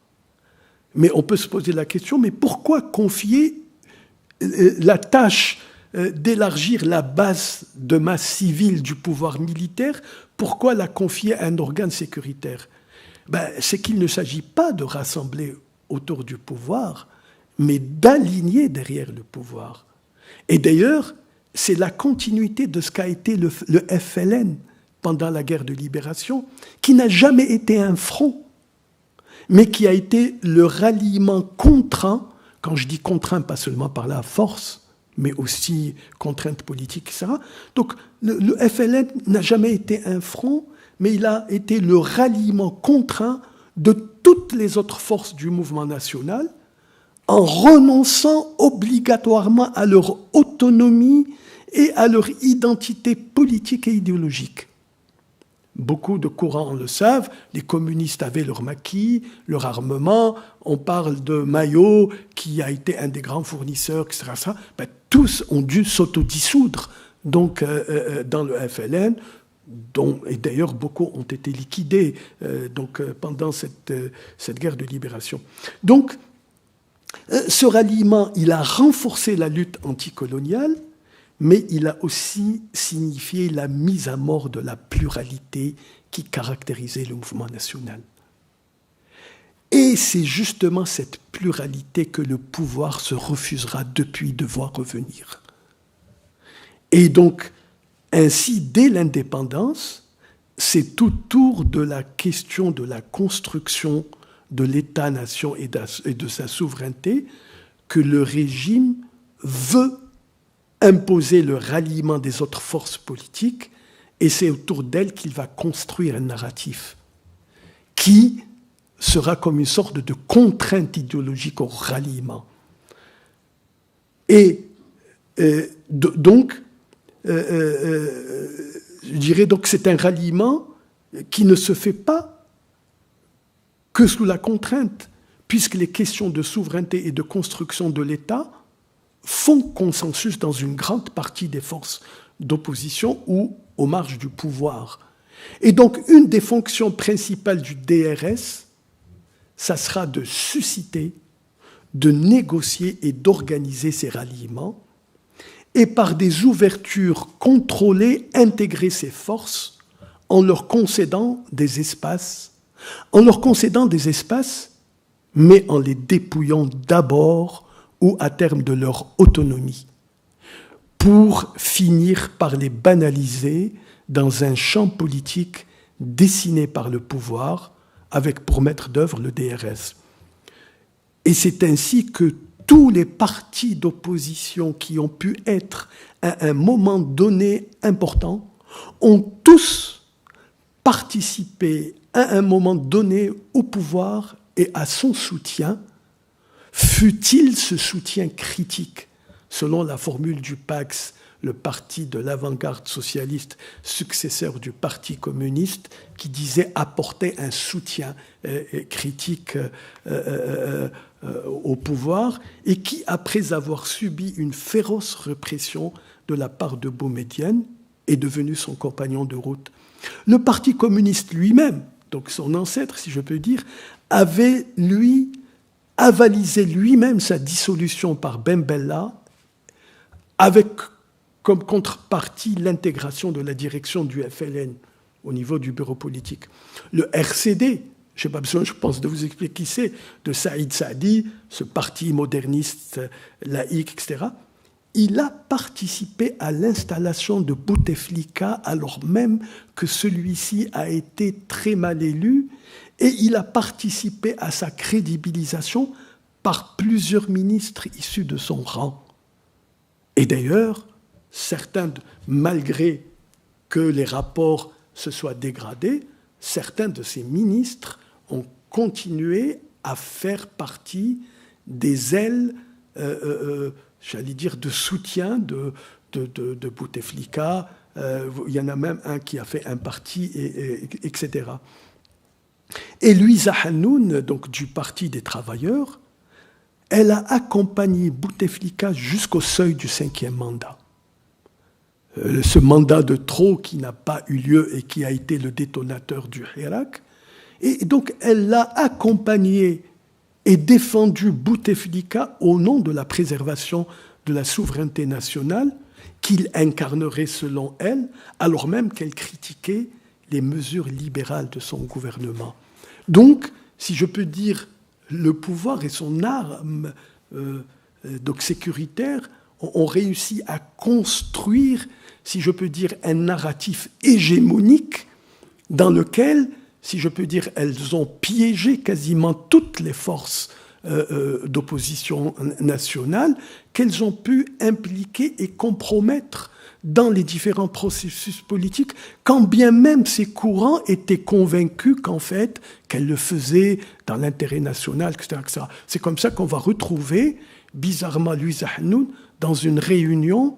Mais on peut se poser la question, mais pourquoi confier la tâche d'élargir la base de masse civile du pouvoir militaire, pourquoi la confier à un organe sécuritaire ? C'est qu'il ne s'agit pas de rassembler autour du pouvoir, mais d'aligner derrière le pouvoir. Et d'ailleurs, c'est la continuité de ce qu'a été le FLN pendant la guerre de libération, qui n'a jamais été un front, mais qui a été le ralliement contraint, quand je dis contraint, pas seulement par la force, mais aussi contraintes politiques, etc. Donc le FLN n'a jamais été un front, mais il a été le ralliement contraint de toutes les autres forces du mouvement national, en renonçant obligatoirement à leur autonomie et à leur identité politique et idéologique. Beaucoup de courants le savent, les communistes avaient leur maquis, leur armement, on parle de Maillot, qui a été un des grands fournisseurs, etc. Ben, tous ont dû s'autodissoudre donc, dans le FLN, et d'ailleurs beaucoup ont été liquidés pendant cette guerre de libération. Donc, ce ralliement, il a renforcé la lutte anticoloniale, mais il a aussi signifié la mise à mort de la pluralité qui caractérisait le mouvement national. Et c'est justement cette pluralité que le pouvoir se refusera depuis de voir revenir. Et donc, ainsi, dès l'indépendance, c'est autour de la question de la construction de l'État-nation et de sa souveraineté que le régime veut imposer le ralliement des autres forces politiques, et c'est autour d'elle qu'il va construire un narratif qui sera comme une sorte de contrainte idéologique au ralliement. Et donc, je dirais donc que c'est un ralliement qui ne se fait pas que sous la contrainte, puisque les questions de souveraineté et de construction de l'État font consensus dans une grande partie des forces d'opposition ou aux marges du pouvoir. Et donc, une des fonctions principales du DRS, ça sera de susciter, de négocier et d'organiser ces ralliements, et par des ouvertures contrôlées, intégrer ces forces en leur concédant des espaces, mais en les dépouillant d'abord ou à terme de leur autonomie, pour finir par les banaliser dans un champ politique dessiné par le pouvoir, avec pour maître d'œuvre le DRS. Et c'est ainsi que tous les partis d'opposition qui ont pu être à un moment donné important ont tous participé à un moment donné au pouvoir et à son soutien, fût-il ce soutien critique, selon la formule du PAX, le parti de l'avant-garde socialiste, successeur du Parti communiste, qui disait apporter un soutien critique au pouvoir, et qui, après avoir subi une féroce répression de la part de Boumedienne, est devenu son compagnon de route. Le Parti communiste lui-même, donc son ancêtre, si je peux dire, avait, lui, avalisé lui-même sa dissolution par Ben Bella, avec comme contrepartie l'intégration de la direction du FLN au niveau du bureau politique. Le RCD, je n'ai pas besoin, je pense, de vous expliquer qui c'est, de Saïd Saadi, ce parti moderniste, laïque, etc., il a participé à l'installation de Bouteflika alors même que celui-ci a été très mal élu, et il a participé à sa crédibilisation par plusieurs ministres issus de son rang. Et d'ailleurs, certains, malgré que les rapports se soient dégradés, certains de ces ministres ont continué à faire partie des ailes, j'allais dire, de soutien de Bouteflika. Il y en a même un qui a fait un parti, etc. Et Louisa Hanoun, donc du Parti des travailleurs, elle a accompagné Bouteflika jusqu'au seuil du 5e mandat. Ce mandat de trop qui n'a pas eu lieu et qui a été le détonateur du Hirak. Et donc, elle l'a accompagné et défendu Bouteflika au nom de la préservation de la souveraineté nationale qu'il incarnerait selon elle, alors même qu'elle critiquait les mesures libérales de son gouvernement. Donc, si je peux dire, le pouvoir et son arme donc sécuritaire ont réussi à construire, si je peux dire, un narratif hégémonique dans lequel, si je peux dire, elles ont piégé quasiment toutes les forces d'opposition nationale, qu'elles ont pu impliquer et compromettre dans les différents processus politiques, quand bien même ces courants étaient convaincus qu'en fait, qu'elle le faisait dans l'intérêt national, etc., etc. C'est comme ça qu'on va retrouver, bizarrement, Louise Hanoun dans une réunion,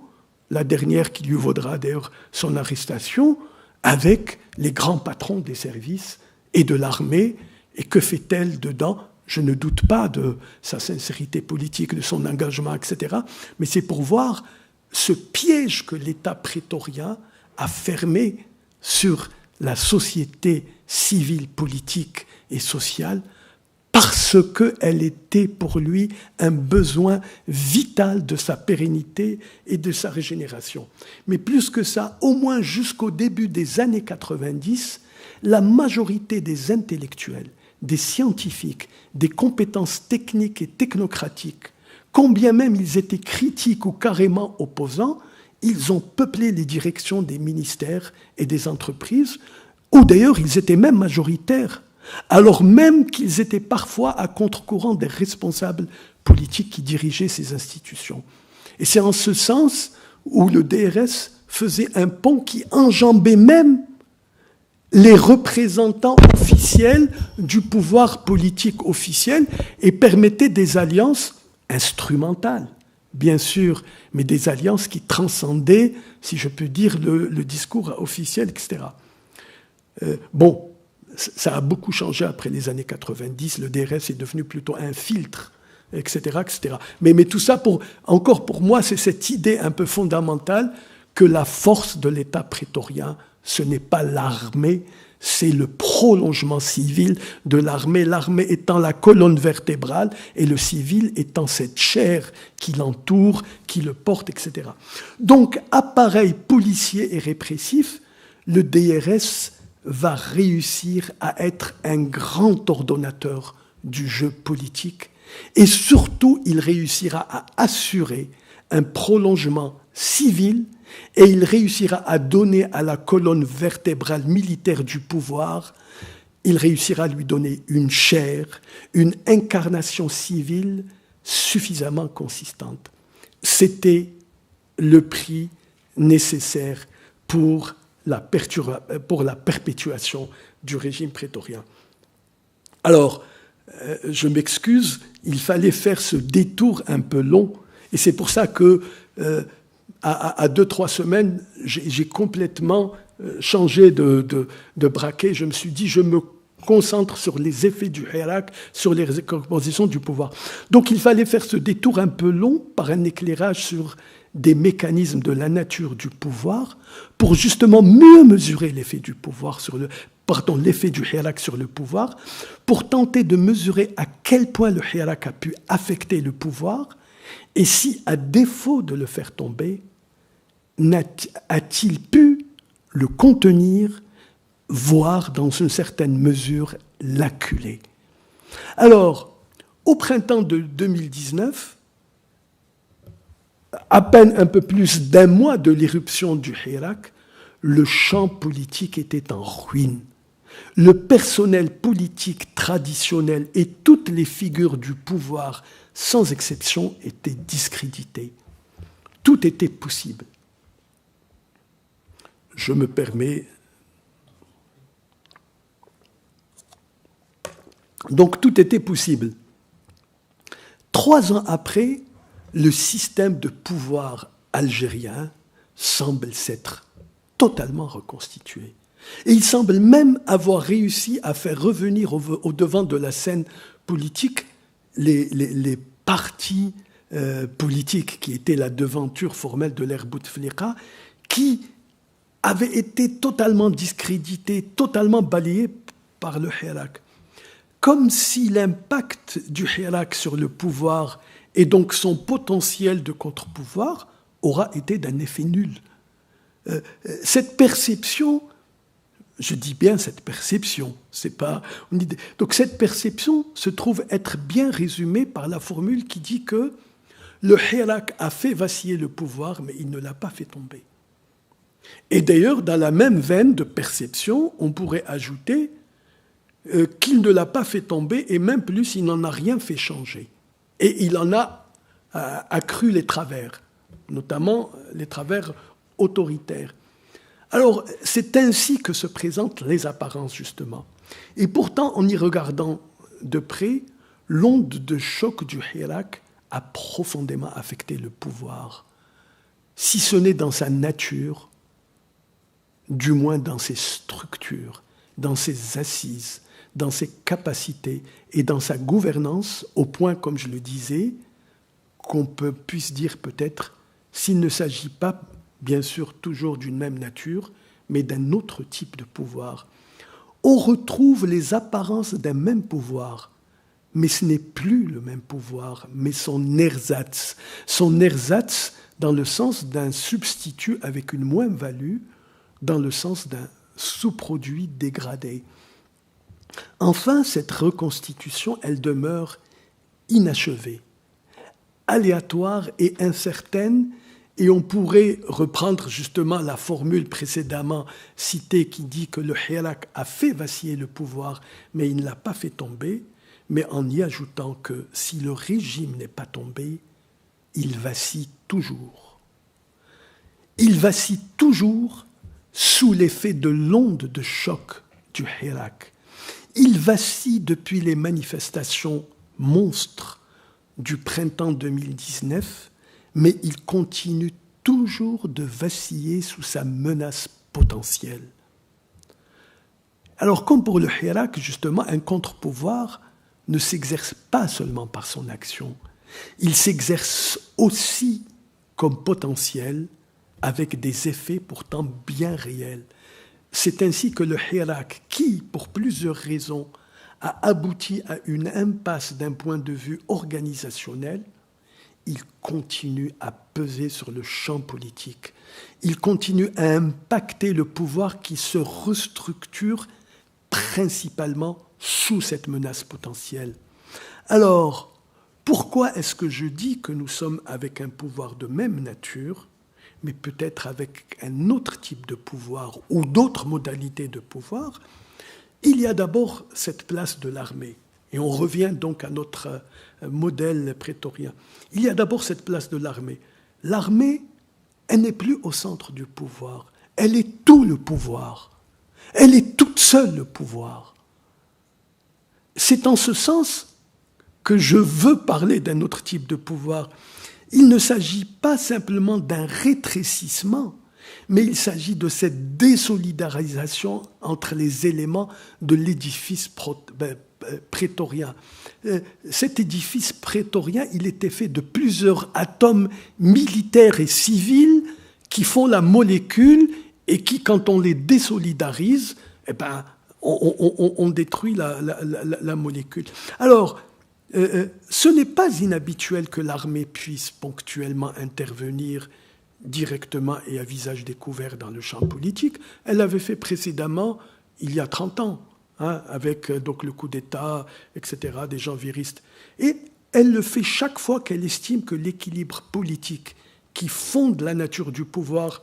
la dernière qui lui vaudra d'ailleurs son arrestation, avec les grands patrons des services et de l'armée. Et que fait-elle dedans ? Je ne doute pas de sa sincérité politique, de son engagement, etc. Mais c'est pour voir ce piège que l'État prétorien a fermé sur la société civile, politique et sociale, parce qu'elle était pour lui un besoin vital de sa pérennité et de sa régénération. Mais plus que ça, au moins jusqu'au début des années 90, la majorité des intellectuels, des scientifiques, des compétences techniques et technocratiques, combien même ils étaient critiques ou carrément opposants, ils ont peuplé les directions des ministères et des entreprises, ou d'ailleurs ils étaient même majoritaires, alors même qu'ils étaient parfois à contre-courant des responsables politiques qui dirigeaient ces institutions. Et c'est en ce sens où le DRS faisait un pont qui enjambait même les représentants officiels du pouvoir politique officiel et permettait des alliances instrumentales, bien sûr, mais des alliances qui transcendaient, si je peux dire, le discours officiel, etc. Bon, ça a beaucoup changé après les années 90, le DRS est devenu plutôt un filtre, etc., etc. Mais tout ça, encore pour moi, c'est cette idée un peu fondamentale que la force de l'État prétorien, ce n'est pas l'armée, c'est le prolongement civil de l'armée, l'armée étant la colonne vertébrale et le civil étant cette chair qui l'entoure, qui le porte, etc. Donc, appareil policier et répressif, le DRS va réussir à être un grand ordonnateur du jeu politique et surtout, il réussira à assurer un prolongement civil et il réussira à donner à la colonne vertébrale militaire du pouvoir, il réussira à lui donner une chair, une incarnation civile suffisamment consistante. C'était le prix nécessaire pour la perpétuation du régime prétorien. Alors, je m'excuse, il fallait faire ce détour un peu long, et c'est pour ça que à 2-3 semaines, j'ai complètement changé de braquet. Je me suis dit, je me concentre sur les effets du Hirak, sur les compositions du pouvoir. Donc il fallait faire ce détour un peu long par un éclairage sur des mécanismes de la nature du pouvoir pour justement mieux mesurer l'effet du pouvoir l'effet du Hirak sur le pouvoir, pour tenter de mesurer à quel point le Hirak a pu affecter le pouvoir et si, à défaut de le faire tomber, a-t-il pu le contenir, voire dans une certaine mesure l'acculer. Alors, au printemps de 2019, à peine un peu plus d'un mois de l'éruption du Hirak, le champ politique était en ruine. Le personnel politique traditionnel et toutes les figures du pouvoir, sans exception, étaient discrédités. Tout était possible. Je me permets. Donc tout était possible. 3 ans après, le système de pouvoir algérien semble s'être totalement reconstitué. Et il semble même avoir réussi à faire revenir au devant de la scène politique les partis politiques qui étaient la devanture formelle de l'ère Bouteflika, qui avaient été totalement discrédités, totalement balayés par le Hirak. Comme si l'impact du Hirak sur le pouvoir et donc son potentiel de contre-pouvoir aura été d'un effet nul. Cette perception, je dis bien cette perception, c'est pas une idée. Donc cette perception se trouve être bien résumée par la formule qui dit que le Hirak a fait vaciller le pouvoir, mais il ne l'a pas fait tomber. Et d'ailleurs, dans la même veine de perception, on pourrait ajouter qu'il ne l'a pas fait tomber, et même plus, il n'en a rien fait changer. Et il en a accru les travers, notamment les travers autoritaire. Alors, c'est ainsi que se présentent les apparences, justement. Et pourtant, en y regardant de près, l'onde de choc du Hirak a profondément affecté le pouvoir, si ce n'est dans sa nature, du moins dans ses structures, dans ses assises, dans ses capacités et dans sa gouvernance, au point, comme je le disais, qu'on puisse dire peut-être, s'il ne s'agit pas, bien sûr, toujours d'une même nature, mais d'un autre type de pouvoir. On retrouve les apparences d'un même pouvoir, mais ce n'est plus le même pouvoir, mais son ersatz. Son ersatz dans le sens d'un substitut avec une moins-value, dans le sens d'un sous-produit dégradé. Enfin, cette reconstitution, elle demeure inachevée, aléatoire et incertaine, et on pourrait reprendre justement la formule précédemment citée qui dit que le Hirak a fait vaciller le pouvoir, mais il ne l'a pas fait tomber, mais en y ajoutant que si le régime n'est pas tombé, il vacille toujours. Il vacille toujours sous l'effet de l'onde de choc du Hirak. Il vacille depuis les manifestations monstres du printemps 2019, mais il continue toujours de vaciller sous sa menace potentielle. Alors, comme pour le Hirak, justement, un contre-pouvoir ne s'exerce pas seulement par son action, il s'exerce aussi comme potentiel avec des effets pourtant bien réels. C'est ainsi que le Hirak, qui, pour plusieurs raisons, a abouti à une impasse d'un point de vue organisationnel, il continue à peser sur le champ politique. Il continue à impacter le pouvoir qui se restructure principalement sous cette menace potentielle. Alors, pourquoi est-ce que je dis que nous sommes avec un pouvoir de même nature, mais peut-être avec un autre type de pouvoir ou d'autres modalités de pouvoir? Il y a d'abord cette place de l'armée. Et on revient donc à notre modèle prétorien. Il y a d'abord cette place de l'armée. L'armée, elle n'est plus au centre du pouvoir. Elle est tout le pouvoir. Elle est toute seule le pouvoir. C'est en ce sens que je veux parler d'un autre type de pouvoir. Il ne s'agit pas simplement d'un rétrécissement, mais il s'agit de cette désolidarisation entre les éléments de l'édifice prétorien. Cet édifice prétorien, il était fait de plusieurs atomes militaires et civils qui font la molécule et qui, quand on les désolidarise, eh ben, on détruit la molécule. Alors, ce n'est pas inhabituel que l'armée puisse ponctuellement intervenir directement et à visage découvert dans le champ politique. Elle l'avait fait précédemment, il y a 30 ans, avec donc le coup d'État, etc., des gens viristes. Et elle le fait chaque fois qu'elle estime que l'équilibre politique qui fonde la nature du pouvoir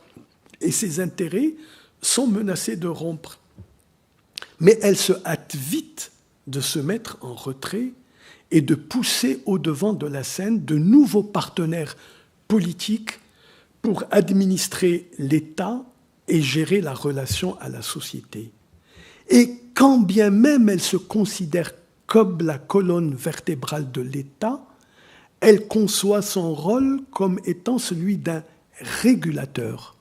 et ses intérêts sont menacés de rompre. Mais elle se hâte vite de se mettre en retrait et de pousser au-devant de la scène de nouveaux partenaires politiques pour administrer l'État et gérer la relation à la société. Et quand bien même elle se considère comme la colonne vertébrale de l'État, elle conçoit son rôle comme étant celui d'un régulateur,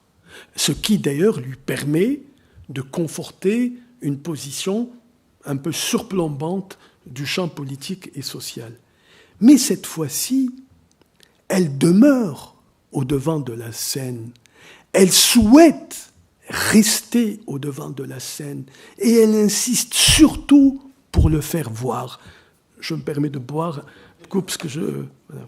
ce qui d'ailleurs lui permet de conforter une position un peu surplombante du champ politique et social. Mais cette fois-ci, elle demeure au devant de la scène. Elle souhaite rester au devant de la scène et elle insiste surtout pour le faire voir. Je me permets de boire, parce que je... Voilà.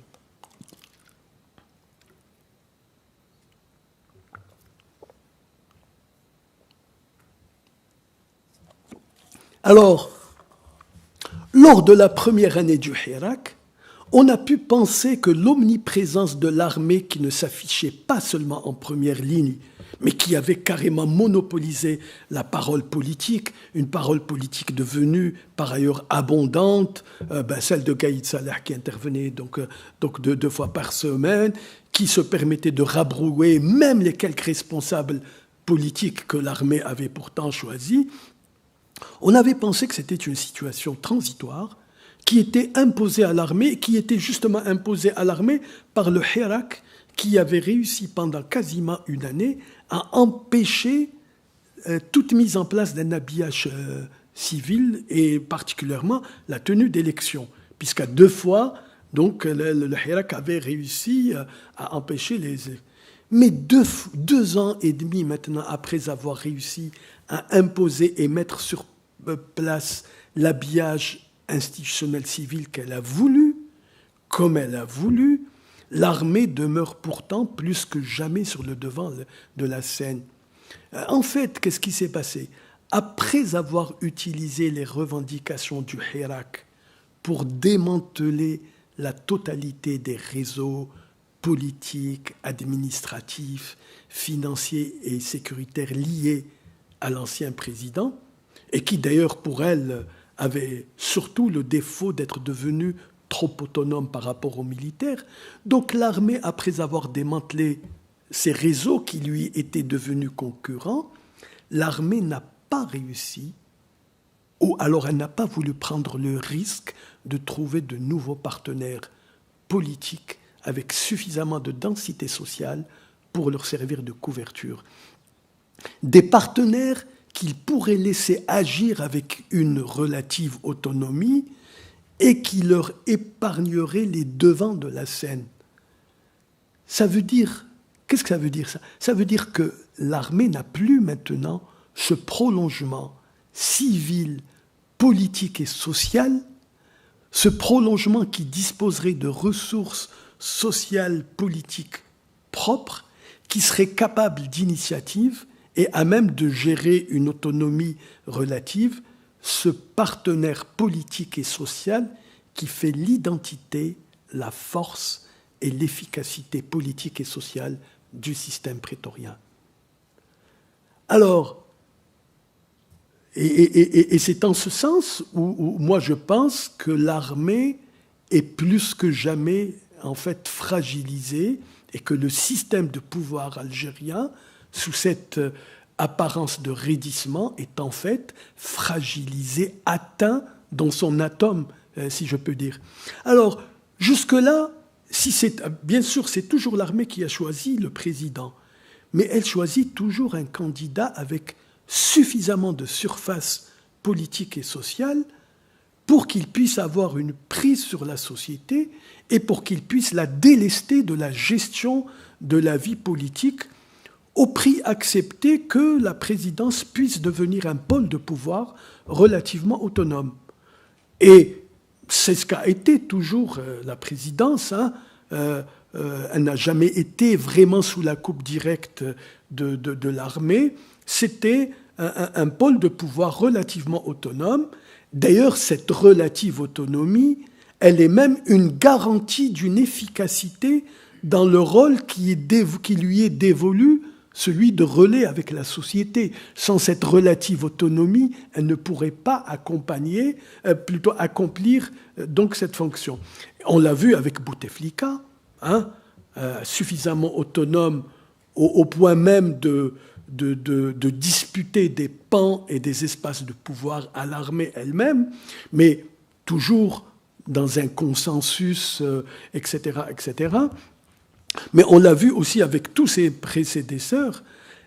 Alors, lors de la première année du Hirak, on a pu penser que l'omniprésence de l'armée qui ne s'affichait pas seulement en première ligne, mais qui avait carrément monopolisé la parole politique, une parole politique devenue par ailleurs abondante, celle de Gaïd Salah qui intervenait donc 2 fois par semaine, qui se permettait de rabrouer même les quelques responsables politiques que l'armée avait pourtant choisis. On avait pensé que c'était une situation transitoire qui était imposée à l'armée, qui était justement imposée à l'armée par le Hirak, qui avait réussi pendant quasiment une année à empêcher toute mise en place d'un habillage civil et particulièrement la tenue d'élections, puisqu'à 2 fois, donc, le Hirak avait réussi à empêcher les... Mais 2 ans et demi maintenant, après avoir réussi à imposer et mettre sur place l'habillage institutionnel civil qu'elle a voulu, comme elle a voulu, l'armée demeure pourtant plus que jamais sur le devant de la scène. En fait, qu'est-ce qui s'est passé? Après avoir utilisé les revendications du Hirak pour démanteler la totalité des réseaux politiques, administratifs, financiers et sécuritaires liés à l'ancien président, et qui d'ailleurs pour elle avait surtout le défaut d'être devenu trop autonome par rapport aux militaires. Donc l'armée, après avoir démantelé ces réseaux qui lui étaient devenus concurrents, l'armée n'a pas réussi, ou alors elle n'a pas voulu prendre le risque de trouver de nouveaux partenaires politiques avec suffisamment de densité sociale pour leur servir de couverture. Des partenaires qu'ils pourraient laisser agir avec une relative autonomie et qui leur épargneraient les devants de la scène. Ça veut dire, qu'est-ce que ça veut dire ça? Ça veut dire que l'armée n'a plus maintenant ce prolongement civil, politique et social, ce prolongement qui disposerait de ressources sociales, politiques propres, qui serait capable d'initiative et à même de gérer une autonomie relative, ce partenaire politique et social qui fait l'identité, la force et l'efficacité politique et sociale du système prétorien. Alors, et c'est en ce sens où moi je pense que l'armée est plus que jamais en fait fragilisée et que le système de pouvoir algérien, sous cette apparence de raidissement, est en fait fragilisé, atteint dans son atome, si je peux dire. Alors, jusque-là, bien sûr, c'est toujours l'armée qui a choisi le président, mais elle choisit toujours un candidat avec suffisamment de surface politique et sociale pour qu'il puisse avoir une prise sur la société et pour qu'il puisse la délester de la gestion de la vie politique au prix accepté que la présidence puisse devenir un pôle de pouvoir relativement autonome. Et c'est ce qu'a été toujours la présidence. Elle n'a jamais été vraiment sous la coupe directe de l'armée. C'était un pôle de pouvoir relativement autonome. D'ailleurs, cette relative autonomie, elle est même une garantie d'une efficacité dans le rôle qui lui est dévolu, celui de relais avec la société. Sans cette relative autonomie, elle ne pourrait pas accomplir donc cette fonction. On l'a vu avec Bouteflika, suffisamment autonome au point même de disputer des pans et des espaces de pouvoir à l'armée elle-même, mais toujours dans un consensus, etc., etc. Mais on l'a vu aussi avec tous ses prédécesseurs,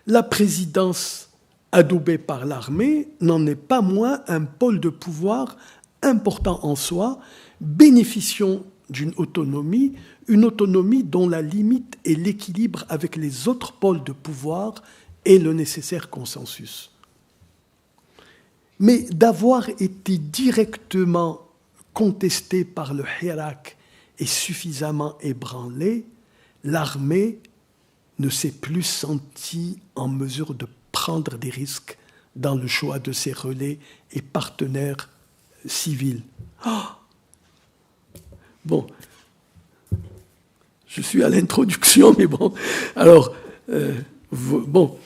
la présidence adoubée par l'armée n'en est pas moins un pôle de pouvoir important en soi, bénéficiant d'une autonomie, une autonomie dont la limite est l'équilibre avec les autres pôles de pouvoir et le nécessaire consensus. Mais d'avoir été directement contesté par le Hirak et suffisamment ébranlé, l'armée ne s'est plus sentie en mesure de prendre des risques dans le choix de ses relais et partenaires civils. Bon, je suis à l'introduction, mais bon, alors... Bon,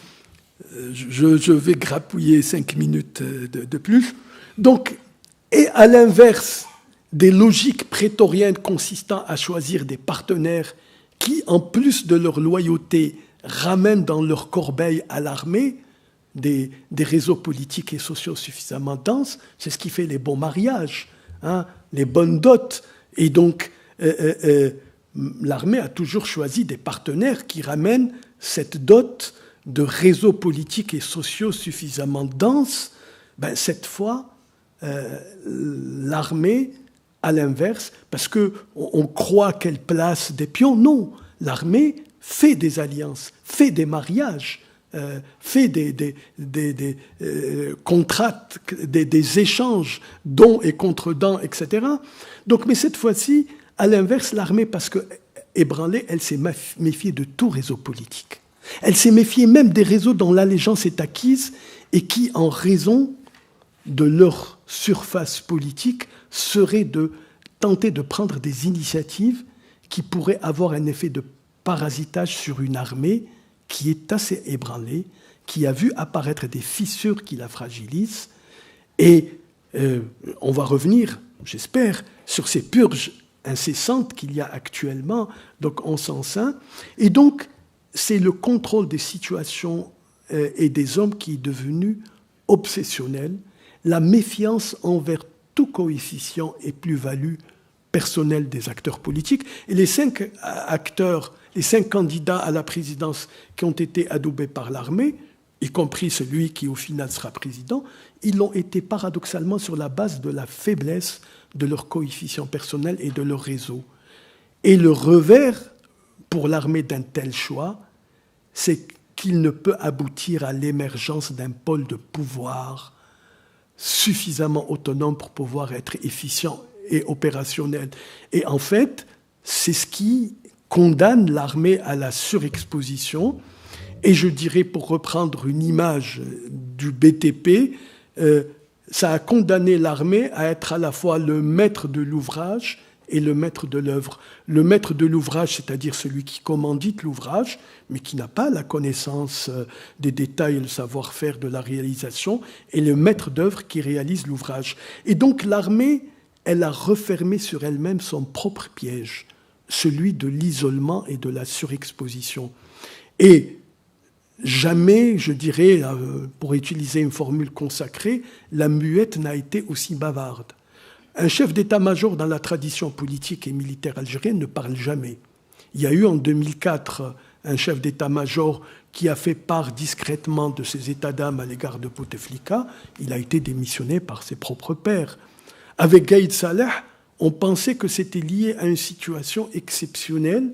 je vais grappouiller 5 minutes de plus. Donc, et à l'inverse des logiques prétoriennes consistant à choisir des partenaires qui, en plus de leur loyauté, ramènent dans leur corbeille à l'armée des réseaux politiques et sociaux suffisamment denses, c'est ce qui fait les bons mariages, hein, les bonnes dots. Et donc, l'armée a toujours choisi des partenaires qui ramènent cette dot de réseaux politiques et sociaux suffisamment denses. Ben, cette fois, l'armée, à l'inverse, parce qu'on croit qu'elle place des pions, non, l'armée fait des alliances, fait des mariages, fait des contrats, des échanges, dons et contre-dons, etc. Donc, mais cette fois-ci, à l'inverse, l'armée, parce que ébranlée, elle s'est méfiée de tout réseau politique. Elle s'est méfiée même des réseaux dont l'allégeance est acquise et qui, en raison de leur surface politique, seraient de tenter de prendre des initiatives qui pourraient avoir un effet de parasitage sur une armée qui est assez ébranlée, qui a vu apparaître des fissures qui la fragilisent. Et on va revenir, j'espère, sur ces purges incessantes qu'il y a actuellement, donc en sens un. Et donc, c'est le contrôle des situations et des hommes qui est devenu obsessionnel, la méfiance envers tout coefficient et plus-value personnelle des acteurs politiques. Et les 5 acteurs, les 5 candidats à la présidence qui ont été adoubés par l'armée, y compris celui qui au final sera président, ils l'ont été paradoxalement sur la base de la faiblesse de leur coefficient personnel et de leur réseau. Et le revers pour l'armée d'un tel choix, c'est qu'il ne peut aboutir à l'émergence d'un pôle de pouvoir suffisamment autonome pour pouvoir être efficient et opérationnel. Et en fait, c'est ce qui condamne l'armée à la surexposition. Et je dirais, pour reprendre une image du BTP, ça a condamné l'armée à être à la fois le maître de l'ouvrage et le maître de l'œuvre. Le maître de l'ouvrage, c'est-à-dire celui qui commandite l'ouvrage, mais qui n'a pas la connaissance des détails et le savoir-faire de la réalisation, et le maître d'œuvre qui réalise l'ouvrage. Et donc l'armée, elle a refermé sur elle-même son propre piège, celui de l'isolement et de la surexposition. Et jamais, je dirais, pour utiliser une formule consacrée, la muette n'a été aussi bavarde. Un chef d'état-major dans la tradition politique et militaire algérienne ne parle jamais. Il y a eu en 2004 un chef d'état-major qui a fait part discrètement de ses états d'âme à l'égard de Bouteflika. Il a été démissionné par ses propres pairs. Avec Gaïd Saleh, on pensait que c'était lié à une situation exceptionnelle,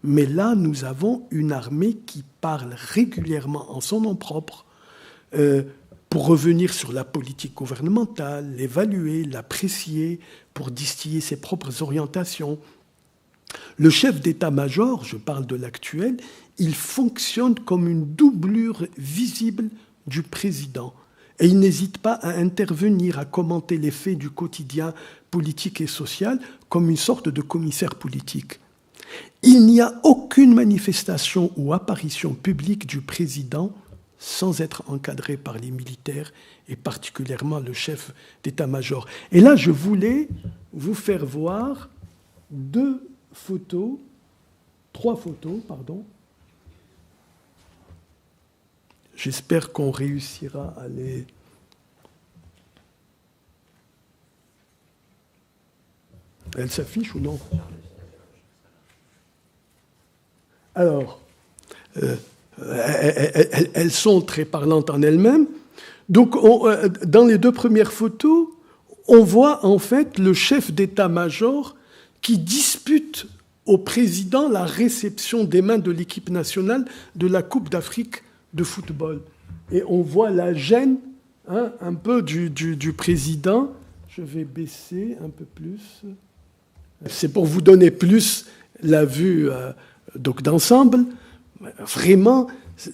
mais là, nous avons une armée qui parle régulièrement en son nom propre pour revenir sur la politique gouvernementale, l'évaluer, l'apprécier, pour distiller ses propres orientations. Le chef d'état-major, je parle de l'actuel, il fonctionne comme une doublure visible du président. Et il n'hésite pas à intervenir, à commenter les faits du quotidien politique et social comme une sorte de commissaire politique. Il n'y a aucune manifestation ou apparition publique du président sans être encadré par les militaires et particulièrement le chef d'état-major. Et là, je voulais vous faire voir 3 photos, pardon. J'espère qu'on réussira à les... Elles s'affichent ou non ? Alors, elles sont très parlantes en elles-mêmes. Donc, dans les 2 premières photos, on voit en fait le chef d'état-major qui dispute au président la réception des mains de l'équipe nationale de la Coupe d'Afrique de football. Et on voit la gêne un peu du président. Je vais baisser un peu plus. C'est pour vous donner plus la vue donc d'ensemble. Vraiment,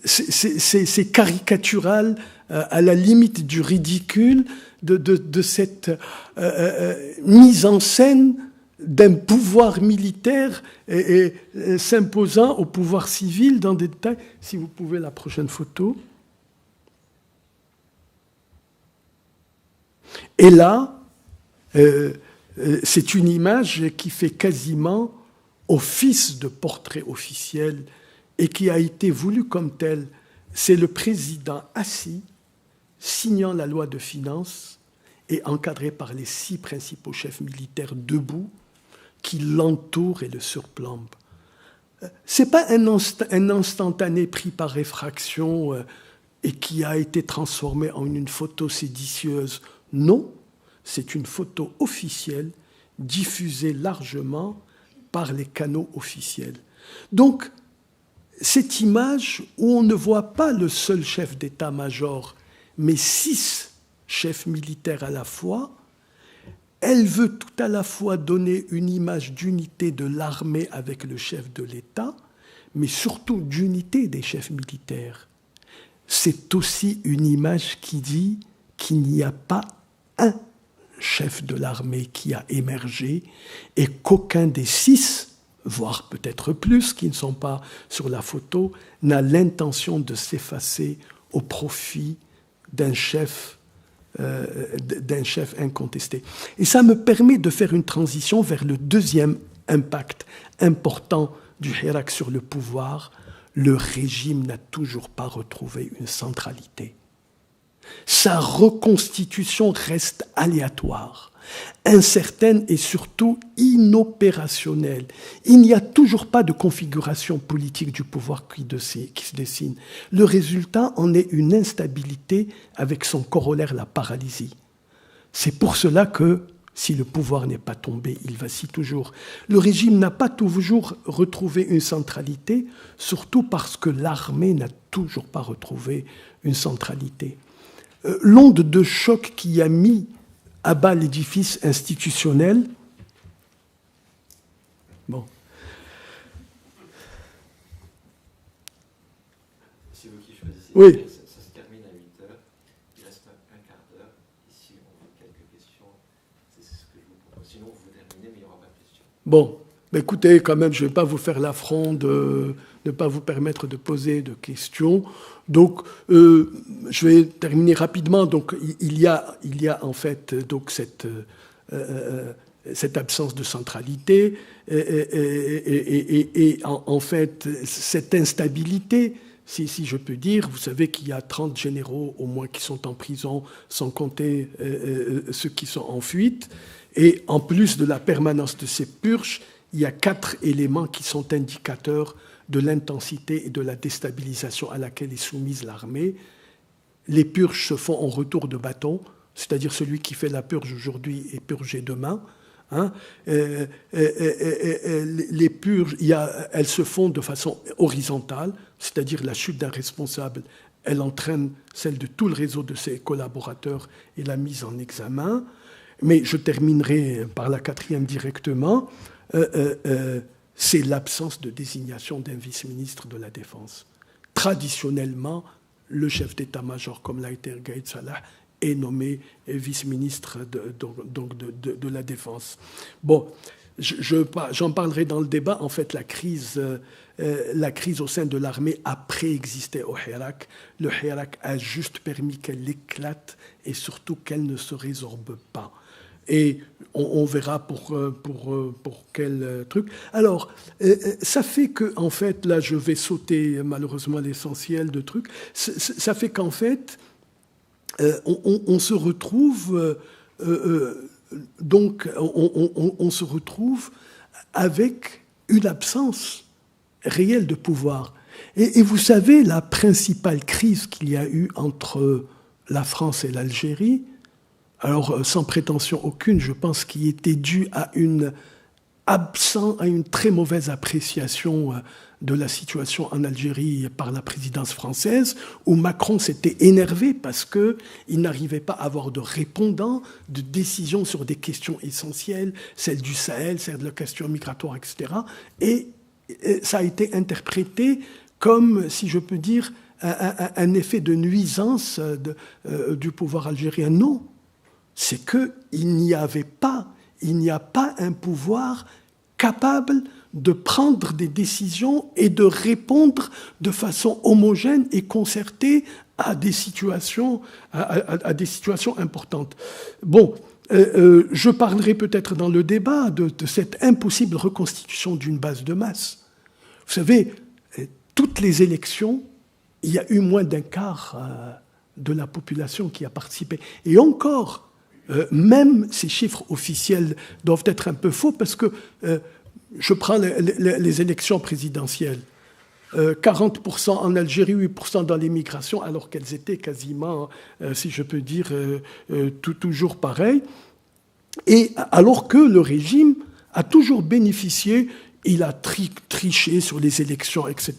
c'est caricatural, à la limite du ridicule, de cette mise en scène d'un pouvoir militaire et s'imposant au pouvoir civil dans des détails. Si vous pouvez, la prochaine photo. Et là, c'est une image qui fait quasiment office de portrait officiel et qui a été voulue comme telle. C'est le président assis, signant la loi de finances et encadré par les 6 principaux chefs militaires debout qui l'entourent et le surplombent. Ce n'est pas un instantané pris par réfraction et qui a été transformé en une photo séditieuse. Non, c'est une photo officielle diffusée largement par les canaux officiels. Donc, cette image où on ne voit pas le seul chef d'état-major, mais 6 chefs militaires à la fois, elle veut tout à la fois donner une image d'unité de l'armée avec le chef de l'État, mais surtout d'unité des chefs militaires. C'est aussi une image qui dit qu'il n'y a pas un chef de l'armée qui a émergé et qu'aucun des 6, voire peut-être plus, qui ne sont pas sur la photo, n'a l'intention de s'effacer au profit d'un chef incontesté. Et ça me permet de faire une transition vers le deuxième impact important du Hirak sur le pouvoir. Le régime n'a toujours pas retrouvé une centralité. Sa reconstitution reste aléatoire, incertaine et surtout inopérationnelle. Il n'y a toujours pas de configuration politique du pouvoir qui se dessine. Le résultat en est une instabilité avec son corollaire, la paralysie. C'est pour cela que, si le pouvoir n'est pas tombé, il vacille toujours. Le régime n'a pas toujours retrouvé une centralité, surtout parce que l'armée n'a toujours pas retrouvé une centralité. L'onde de choc qui a mis à bas l'édifice institutionnel. Bon. C'est vous qui choisissez. Oui. Ça se termine à 8h. Il reste un quart d'heure. Ici, on a quelques questions. C'est ce que je vous propose. Sinon, vous terminez, mais il n'y aura pas de questions. Bon. Écoutez, quand même, je ne vais pas vous faire l'affront de ne pas vous permettre de poser de questions. Donc, je vais terminer rapidement. Donc, il y a en fait donc cette absence de centralité et en fait cette instabilité, si je peux dire. Vous savez qu'il y a 30 généraux au moins qui sont en prison, sans compter ceux qui sont en fuite. Et en plus de la permanence de ces purges, il y a 4 éléments qui sont indicateurs de l'intensité et de la déstabilisation à laquelle est soumise l'armée. Les purges se font en retour de bâton, c'est-à-dire celui qui fait la purge aujourd'hui est purgé demain. Les purges, elles se font de façon horizontale, c'est-à-dire la chute d'un responsable, elle entraîne celle de tout le réseau de ses collaborateurs et la mise en examen. Mais je terminerai par la 4e directement. C'est l'absence de désignation d'un vice-ministre de la Défense. Traditionnellement, le chef d'état-major, comme l'a été Gaïd Salah, est nommé vice-ministre de la Défense. Bon, j'en parlerai dans le débat. En fait, la crise au sein de l'armée a préexisté au Hirak. Le Hirak a juste permis qu'elle éclate et surtout qu'elle ne se résorbe pas. Et on verra pour quel truc. Alors, ça fait que, en fait, là, je vais sauter malheureusement l'essentiel de trucs. Ça fait qu'en fait, on se retrouve donc, on se retrouve avec une absence réelle de pouvoir. Et vous savez, la principale crise qu'il y a eu entre la France et l'Algérie, alors sans prétention aucune, je pense qu'il était dû à une très mauvaise appréciation de la situation en Algérie par la présidence française, où Macron s'était énervé parce qu'il n'arrivait pas à avoir de répondant, de décision sur des questions essentielles, celle du Sahel, celle de la question migratoire, etc. Et ça a été interprété comme, si je peux dire, un effet de nuisance du pouvoir algérien. Non, c'est qu'il n'y avait pas il n'y a pas un pouvoir capable de prendre des décisions et de répondre de façon homogène et concertée à des situations, à des situations importantes. Bon, je parlerai peut-être dans le débat de cette impossible reconstitution d'une base de masse. Vous savez, toutes les élections, il y a eu moins d'un quart de la population qui a participé. Et encore, même ces chiffres officiels doivent être un peu faux parce que je prends les élections présidentielles. 40% en Algérie, 8% dans l'immigration, alors qu'elles étaient quasiment, si je peux dire, toujours pareilles. Et alors que le régime a toujours bénéficié, il a triché sur les élections, etc.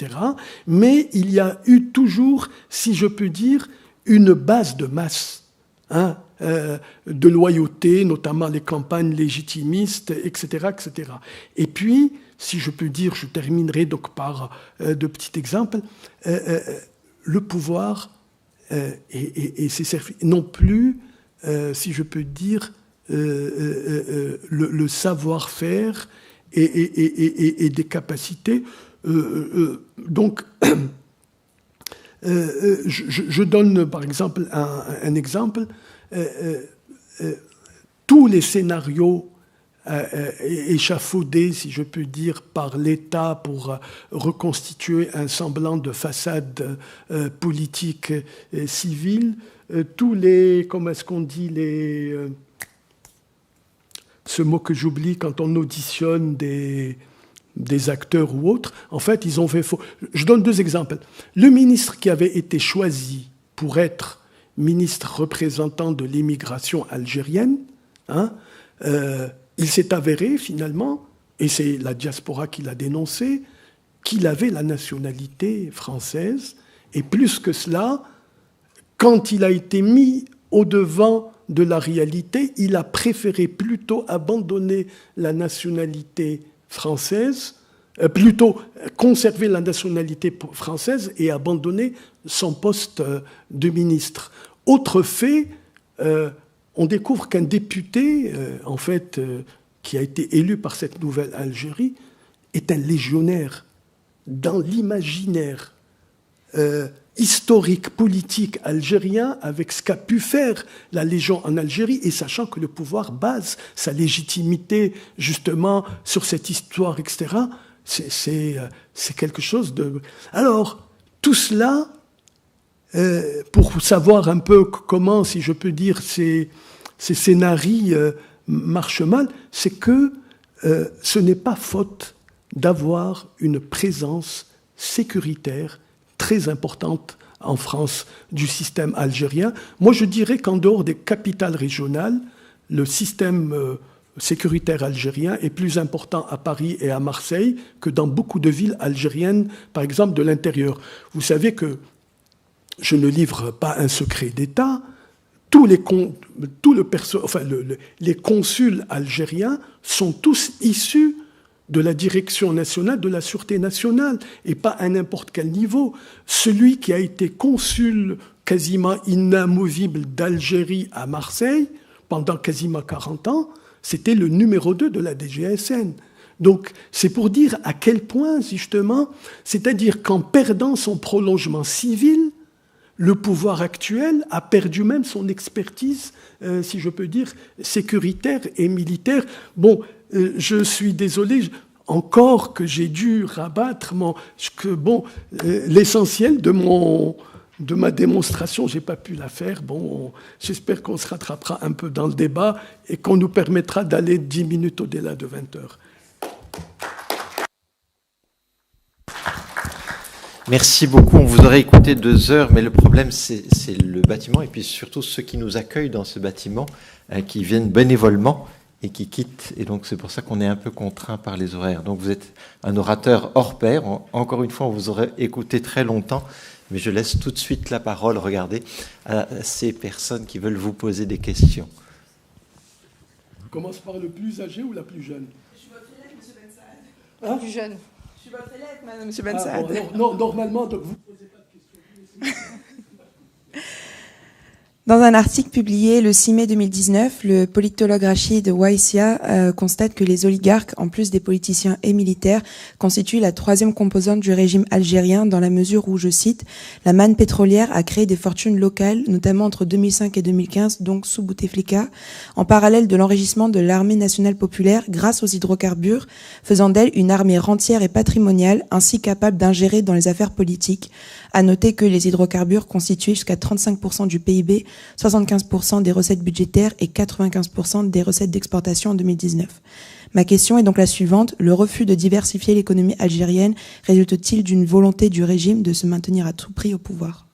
Mais il y a eu toujours, si je peux dire, une base de masse, hein, de loyauté, notamment les campagnes légitimistes, etc., etc. Et puis, si je peux dire, je terminerai donc par de petits exemples, le pouvoir et ses services, non plus, si je peux dire, le savoir-faire et des capacités. Donc, je donne par exemple un exemple. Tous les scénarios échafaudés, si je peux dire, par l'État pour reconstituer un semblant de façade politique et civile, tous les, comment est-ce qu'on dit, ce mot que j'oublie quand on auditionne des acteurs ou autres, en fait, ils ont fait faux. Je donne deux exemples. Le ministre qui avait été choisi pour être ministre représentant de l'immigration algérienne, hein, il s'est avéré finalement, et c'est la diaspora qui l'a dénoncé, qu'il avait la nationalité française, et plus que cela, quand il a été mis au-devant de la réalité, il a préféré plutôt abandonner la nationalité française, plutôt conserver la nationalité française et abandonner son poste de ministre. Autre fait, on découvre qu'un député, en fait, qui a été élu par cette nouvelle Algérie, est un légionnaire dans l'imaginaire historique, politique algérien, avec ce qu'a pu faire la Légion en Algérie, et sachant que le pouvoir base sa légitimité justement sur cette histoire, etc., c'est quelque chose de... Alors, tout cela, pour savoir un peu comment, si je peux dire, ces scénarios marchent mal, c'est que ce n'est pas faute d'avoir une présence sécuritaire très importante en France du système algérien. Moi, je dirais qu'en dehors des capitales régionales, le système sécuritaire algérien est plus important à Paris et à Marseille que dans beaucoup de villes algériennes, par exemple de l'intérieur. Vous savez que je ne livre pas un secret d'État. Les consuls algériens sont tous issus de la direction nationale de la sûreté nationale, et pas à n'importe quel niveau. Celui qui a été consul quasiment inamovible d'Algérie à Marseille pendant quasiment 40 ans, c'était le numéro 2 de la DGSN. Donc, c'est pour dire à quel point, justement, c'est-à-dire qu'en perdant son prolongement civil, le pouvoir actuel a perdu même son expertise, si je peux dire, sécuritaire et militaire. Bon, je suis désolé, encore que j'ai dû rabattre l'essentiel de ma démonstration, j'ai pas pu la faire. Bon, j'espère qu'on se rattrapera un peu dans le débat et qu'on nous permettra d'aller 10 minutes au-delà de 20 heures. Merci beaucoup. On vous aurait écouté 2 heures, mais le problème, c'est le bâtiment et puis surtout ceux qui nous accueillent dans ce bâtiment, qui viennent bénévolement et qui quittent. Et donc, c'est pour ça qu'on est un peu contraint par les horaires. Donc, vous êtes un orateur hors pair. Encore une fois, on vous aurait écouté très longtemps, mais je laisse tout de suite la parole, regardez, à ces personnes qui veulent vous poser des questions. On commence par le plus âgé ou la plus jeune? Je suis votre élève, M. Ben Saad. Hein? Plus jeune. Je suis votre élève, madame, M. Ben Saad. Bon, non, normalement, donc vous ne posez pas de questions. Dans un article publié le 6 mai 2019, le politologue Rachid Waïsia constate que les oligarques, en plus des politiciens et militaires, constituent la troisième composante du régime algérien dans la mesure où, je cite, « la manne pétrolière a créé des fortunes locales, notamment entre 2005 et 2015, donc sous Bouteflika, en parallèle de l'enrichissement de l'armée nationale populaire grâce aux hydrocarbures, faisant d'elle une armée rentière et patrimoniale, ainsi capable d'ingérer dans les affaires politiques. À noter que les hydrocarbures constituaient jusqu'à 35% du PIB, 75% des recettes budgétaires et 95% des recettes d'exportation en 2019. Ma question est donc la suivante. Le refus de diversifier l'économie algérienne résulte-t-il d'une volonté du régime de se maintenir à tout prix au pouvoir ?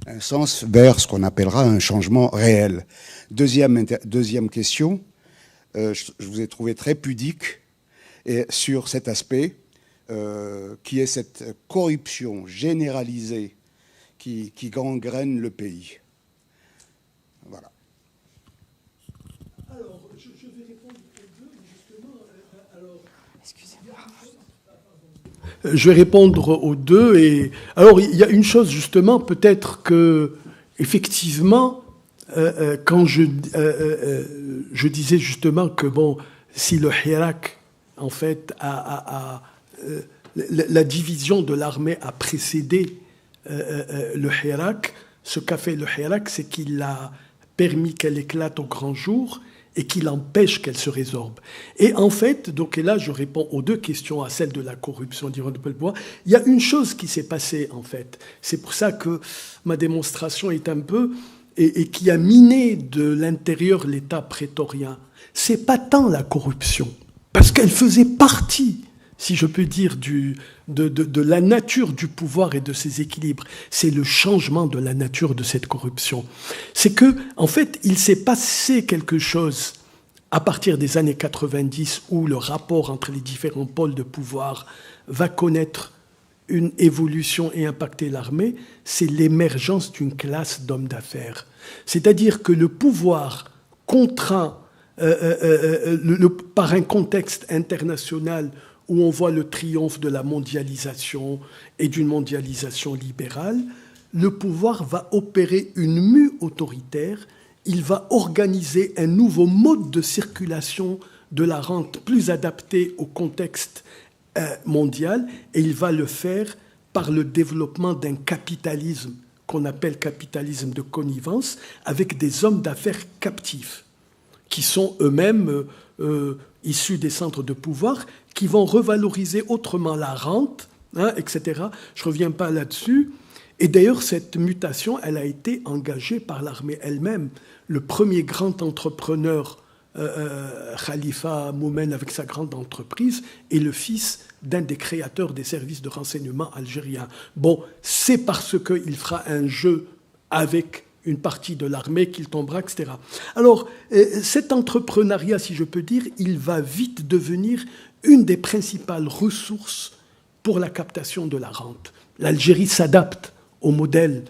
un sens vers ce qu'on appellera un changement réel. Deuxième question, je vous ai trouvé très pudique sur cet aspect qui est cette corruption généralisée qui gangrène le pays. Voilà. Alors, je vais répondre aux deux, justement. Excusez-moi. Je vais répondre aux deux. Et alors, il y a une chose, justement, peut-être que, effectivement, quand je disais justement que, bon, si le Hirak, en fait, la division de l'armée a précédé le Hirak, ce qu'a fait le Hirak, c'est qu'il a permis qu'elle éclate au grand jour et qu'il empêche qu'elle se résorbe. Et en fait, donc, et là je réponds aux deux questions, à celle de la corruption d'Iran de Pelbois, il y a une chose qui s'est passée en fait. C'est pour ça que ma démonstration est un peu, et qui a miné de l'intérieur l'État prétorien. C'est pas tant la corruption, parce qu'elle faisait partie, si je peux dire, de la nature du pouvoir et de ses équilibres. C'est le changement de la nature de cette corruption. C'est que, en fait, il s'est passé quelque chose à partir des années 90 où le rapport entre les différents pôles de pouvoir va connaître une évolution et impacter l'armée, c'est l'émergence d'une classe d'hommes d'affaires. C'est-à-dire que le pouvoir contraint par un contexte international où on voit le triomphe de la mondialisation et d'une mondialisation libérale, le pouvoir va opérer une mue autoritaire, il va organiser un nouveau mode de circulation de la rente plus adapté au contexte mondial, et il va le faire par le développement d'un capitalisme qu'on appelle capitalisme de connivence, avec des hommes d'affaires captifs, qui sont eux-mêmes issus des centres de pouvoir, qui vont revaloriser autrement la rente, etc. Je ne reviens pas là-dessus. Et d'ailleurs, cette mutation, elle a été engagée par l'armée elle-même. Le premier grand entrepreneur, Khalifa Moumen, avec sa grande entreprise, est le fils d'un des créateurs des services de renseignement algériens. Bon, c'est parce qu'il fera un jeu avec une partie de l'armée qu'il tombera, etc. Alors, cet entrepreneuriat, si je peux dire, il va vite devenir une des principales ressources pour la captation de la rente. L'Algérie s'adapte au modèle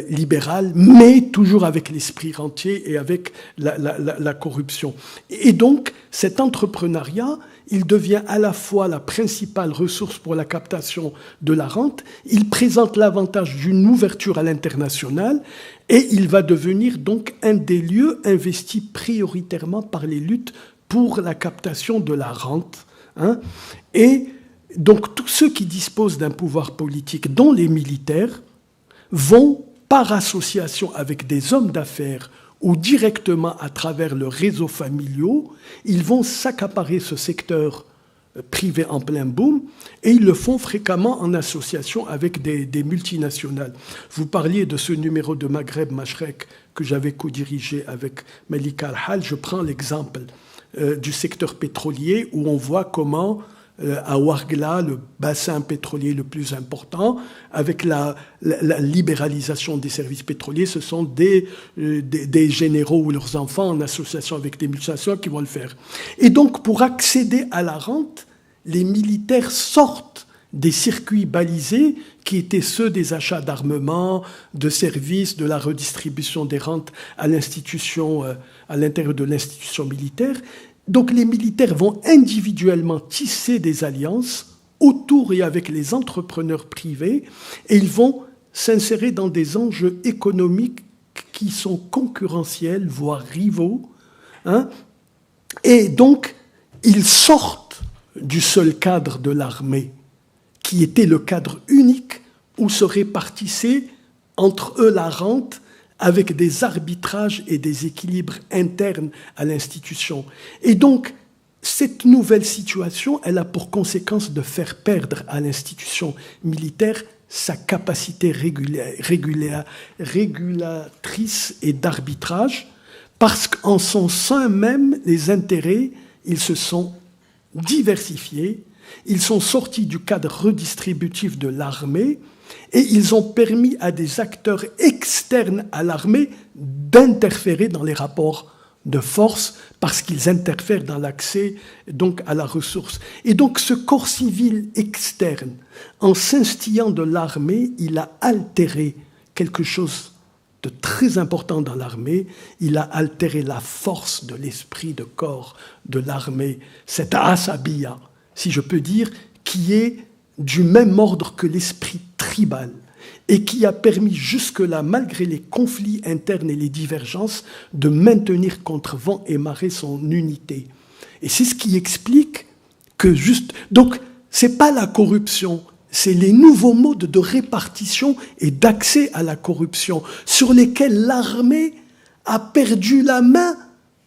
libéral, mais toujours avec l'esprit rentier et avec la corruption. Et donc, cet entrepreneuriat, il devient à la fois la principale ressource pour la captation de la rente, il présente l'avantage d'une ouverture à l'international, et il va devenir donc un des lieux investis prioritairement par les luttes pour la captation de la rente. Et donc, tous ceux qui disposent d'un pouvoir politique, dont les militaires, vont, par association avec des hommes d'affaires ou directement à travers leurs réseaux familiaux, ils vont s'accaparer ce secteur privé en plein boom, et ils le font fréquemment en association avec des multinationales. Vous parliez de ce numéro de Maghreb Mashrek que j'avais co-dirigé avec Malika Al-Hal. Je prends l'exemple du secteur pétrolier où on voit comment à Ouargla, le bassin pétrolier le plus important, avec la libéralisation des services pétroliers. Ce sont des généraux ou leurs enfants en association avec des multinationales qui vont le faire. Et donc, pour accéder à la rente, les militaires sortent des circuits balisés qui étaient ceux des achats d'armement, de services, de la redistribution des rentes à l'institution, à l'intérieur de l'institution militaire. Donc les militaires vont individuellement tisser des alliances autour et avec les entrepreneurs privés et ils vont s'insérer dans des enjeux économiques qui sont concurrentiels, voire rivaux. Et donc, ils sortent du seul cadre de l'armée, qui était le cadre unique où se répartissait entre eux la rente avec des arbitrages et des équilibres internes à l'institution. Et donc, cette nouvelle situation, elle a pour conséquence de faire perdre à l'institution militaire sa capacité régulatrice et d'arbitrage, parce qu'en son sein même, les intérêts, ils se sont diversifiés, ils sont sortis du cadre redistributif de l'armée, et ils ont permis à des acteurs externes à l'armée d'interférer dans les rapports de force parce qu'ils interfèrent dans l'accès donc à la ressource. Et donc ce corps civil externe, en s'instillant de l'armée, il a altéré quelque chose de très important dans l'armée. Il a altéré la force de l'esprit de corps de l'armée, cette asabiya, si je peux dire, qui est du même ordre que l'esprit tribal et qui a permis jusque-là, malgré les conflits internes et les divergences, de maintenir contre vent et marée son unité. Et c'est ce qui explique que donc, c'est pas la corruption, c'est les nouveaux modes de répartition et d'accès à la corruption sur lesquels l'armée a perdu la main,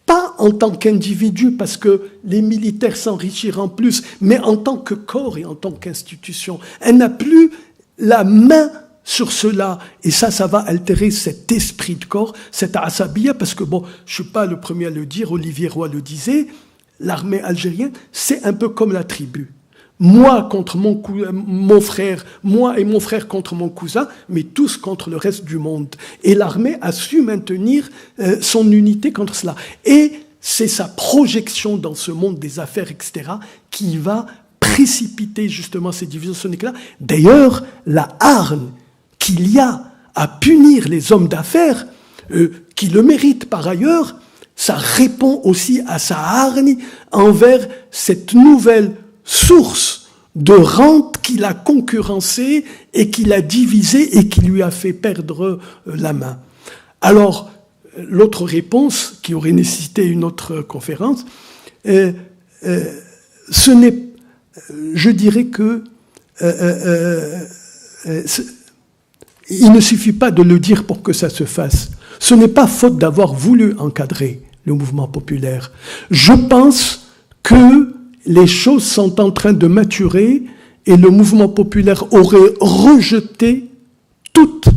pas en tant qu'individu, parce que les militaires s'enrichiront en plus, mais en tant que corps et en tant qu'institution. Elle n'a plus la main sur cela. Et ça va altérer cet esprit de corps, cette asabiya, parce que, bon, je ne suis pas le premier à le dire, Olivier Roy le disait, l'armée algérienne, c'est un peu comme la tribu. Moi contre mon frère, moi et mon frère contre mon cousin, mais tous contre le reste du monde. Et l'armée a su maintenir son unité contre cela. Et c'est sa projection dans ce monde des affaires, etc., qui va précipiter justement ces divisions soniques-là. D'ailleurs, la hargne qu'il y a à punir les hommes d'affaires, qui le méritent par ailleurs, ça répond aussi à sa hargne envers cette nouvelle source de rente qu'il a concurrencée et qu'il a divisée et qui lui a fait perdre la main. Alors, l'autre réponse, qui aurait nécessité une autre conférence, je dirais que il ne suffit pas de le dire pour que ça se fasse. Ce n'est pas faute d'avoir voulu encadrer le mouvement populaire. Je pense que les choses sont en train de maturer et le mouvement populaire aurait rejeté toute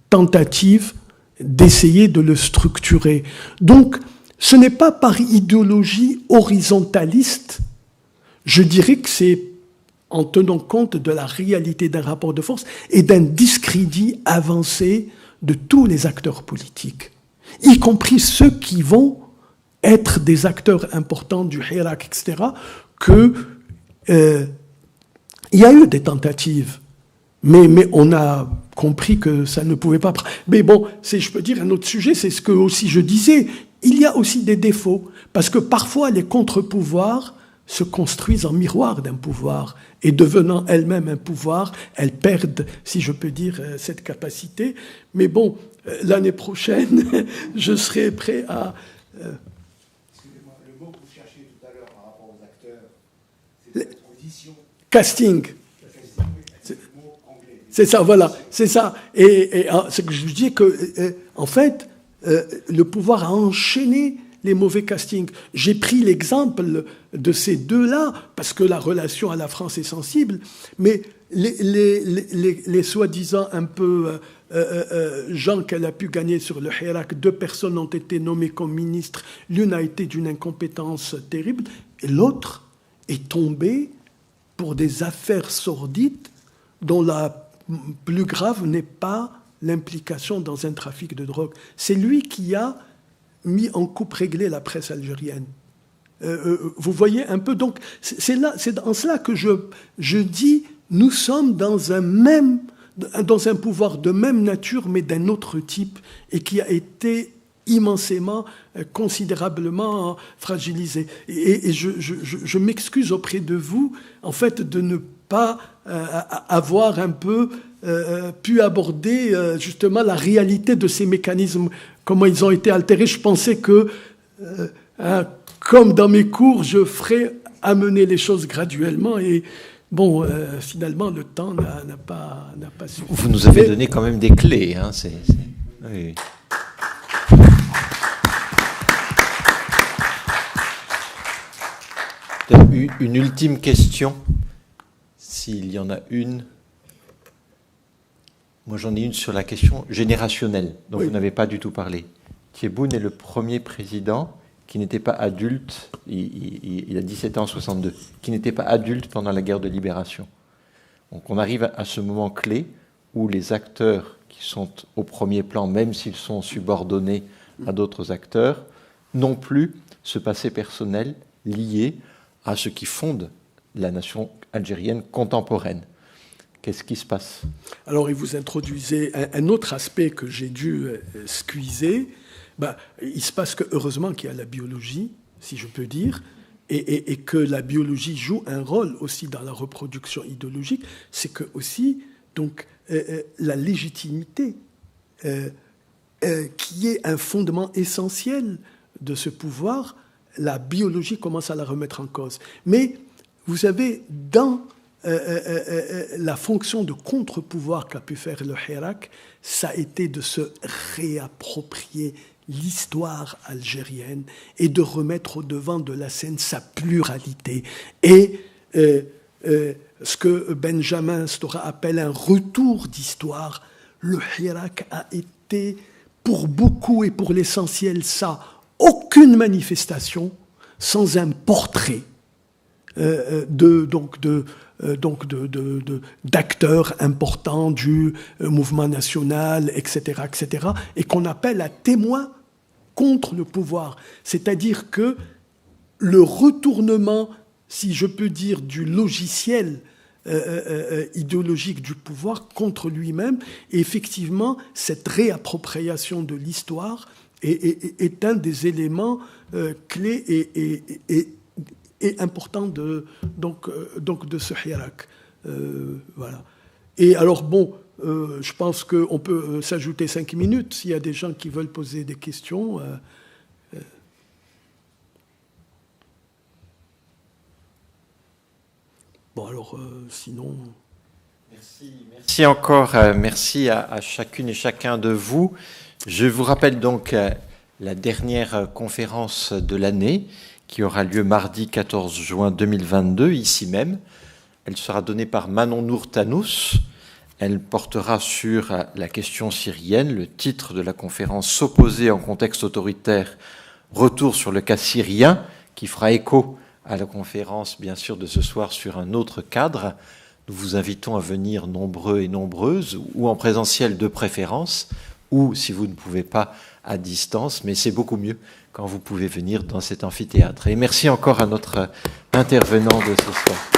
tentative d'essayer de le structurer. Donc, ce n'est pas par idéologie horizontaliste, je dirais que c'est en tenant compte de la réalité d'un rapport de force et d'un discrédit avancé de tous les acteurs politiques, y compris ceux qui vont être des acteurs importants du Hirak, etc., que il y a eu des tentatives, mais on a compris que ça ne pouvait pas. Mais bon, je peux dire un autre sujet, c'est ce que aussi je disais, il y a aussi des défauts, parce que parfois les contre-pouvoirs se construisent en miroir d'un pouvoir, et devenant elles-mêmes un pouvoir, elles perdent, si je peux dire, cette capacité. Mais bon, l'année prochaine, je serai prêt à... Excusez-moi, le mot que vous cherchiez tout à l'heure par rapport aux acteurs, c'est audition. Casting. C'est ça, voilà, c'est ça. Et c'est que je dis que, en fait, le pouvoir a enchaîné les mauvais castings. J'ai pris l'exemple de ces deux-là, parce que la relation à la France est sensible, mais les soi-disant un peu gens qu'elle a pu gagner sur le Hirak, 2 personnes ont été nommées comme ministres, l'une a été d'une incompétence terrible, et l'autre est tombée pour des affaires sordides dont la plus grave n'est pas l'implication dans un trafic de drogue. C'est lui qui a mis en coupe réglée la presse algérienne. Vous voyez un peu, donc c'est en cela que je dis, nous sommes dans un pouvoir de même nature, mais d'un autre type, et qui a été immensément, considérablement fragilisé. Et je m'excuse auprès de vous, en fait, de ne pas avoir un peu pu aborder justement la réalité de ces mécanismes, comment ils ont été altérés. Je pensais que, comme dans mes cours, je ferais amener les choses graduellement et bon, finalement, le temps n'a pas suffi. Vous nous avez donné quand même des clés. Hein, oui. Une ultime question, s'il y en a une. Moi, j'en ai une sur la question générationnelle, dont vous n'avez pas du tout parlé. Tebboune est le premier président qui n'était pas adulte, il a 17 ans en 62, qui n'était pas adulte pendant la guerre de libération. Donc on arrive à ce moment clé où les acteurs qui sont au premier plan, même s'ils sont subordonnés à d'autres acteurs, n'ont plus ce passé personnel lié à ce qui fonde la nation algérienne contemporaine. Qu'est-ce qui se passe? Alors, il vous introduisait un autre aspect que j'ai dû squeezer. Il se passe que, heureusement qu'il y a la biologie, si je peux dire, et que la biologie joue un rôle aussi dans la reproduction idéologique. C'est que aussi, donc, la légitimité, qui est un fondement essentiel de ce pouvoir, la biologie commence à la remettre en cause. Mais, vous savez, dans la fonction de contre-pouvoir qu'a pu faire le Hirak, ça a été de se réapproprier l'histoire algérienne et de remettre au devant de la scène sa pluralité. Et ce que Benjamin Stora appelle un retour d'histoire, le Hirak a été, pour beaucoup et pour l'essentiel, ça, aucune manifestation sans un portrait d'acteurs importants du mouvement national, etc., et qu'on appelle à témoin contre le pouvoir. C'est-à-dire que le retournement, si je peux dire, du logiciel idéologique du pouvoir contre lui-même, et effectivement, cette réappropriation de l'histoire est un des éléments clés et important de ce Hirak. Voilà. Et alors, bon, je pense qu'on peut s'ajouter 5 minutes s'il y a des gens qui veulent poser des questions. Bon, alors, sinon... Merci encore. Merci à chacune et chacun de vous. Je vous rappelle donc la dernière conférence de l'année qui aura lieu mardi 14 juin 2022, ici même. Elle sera donnée par Manon Nourtanous. Elle portera sur la question syrienne. Le titre de la conférence, « S'opposer en contexte autoritaire, retour sur le cas syrien », qui fera écho à la conférence, bien sûr, de ce soir sur un autre cadre. Nous vous invitons à venir nombreux et nombreuses, ou en présentiel de préférence, ou, si vous ne pouvez pas, à distance, mais c'est beaucoup mieux quand vous pouvez venir dans cet amphithéâtre. Et merci encore à notre intervenant de ce soir.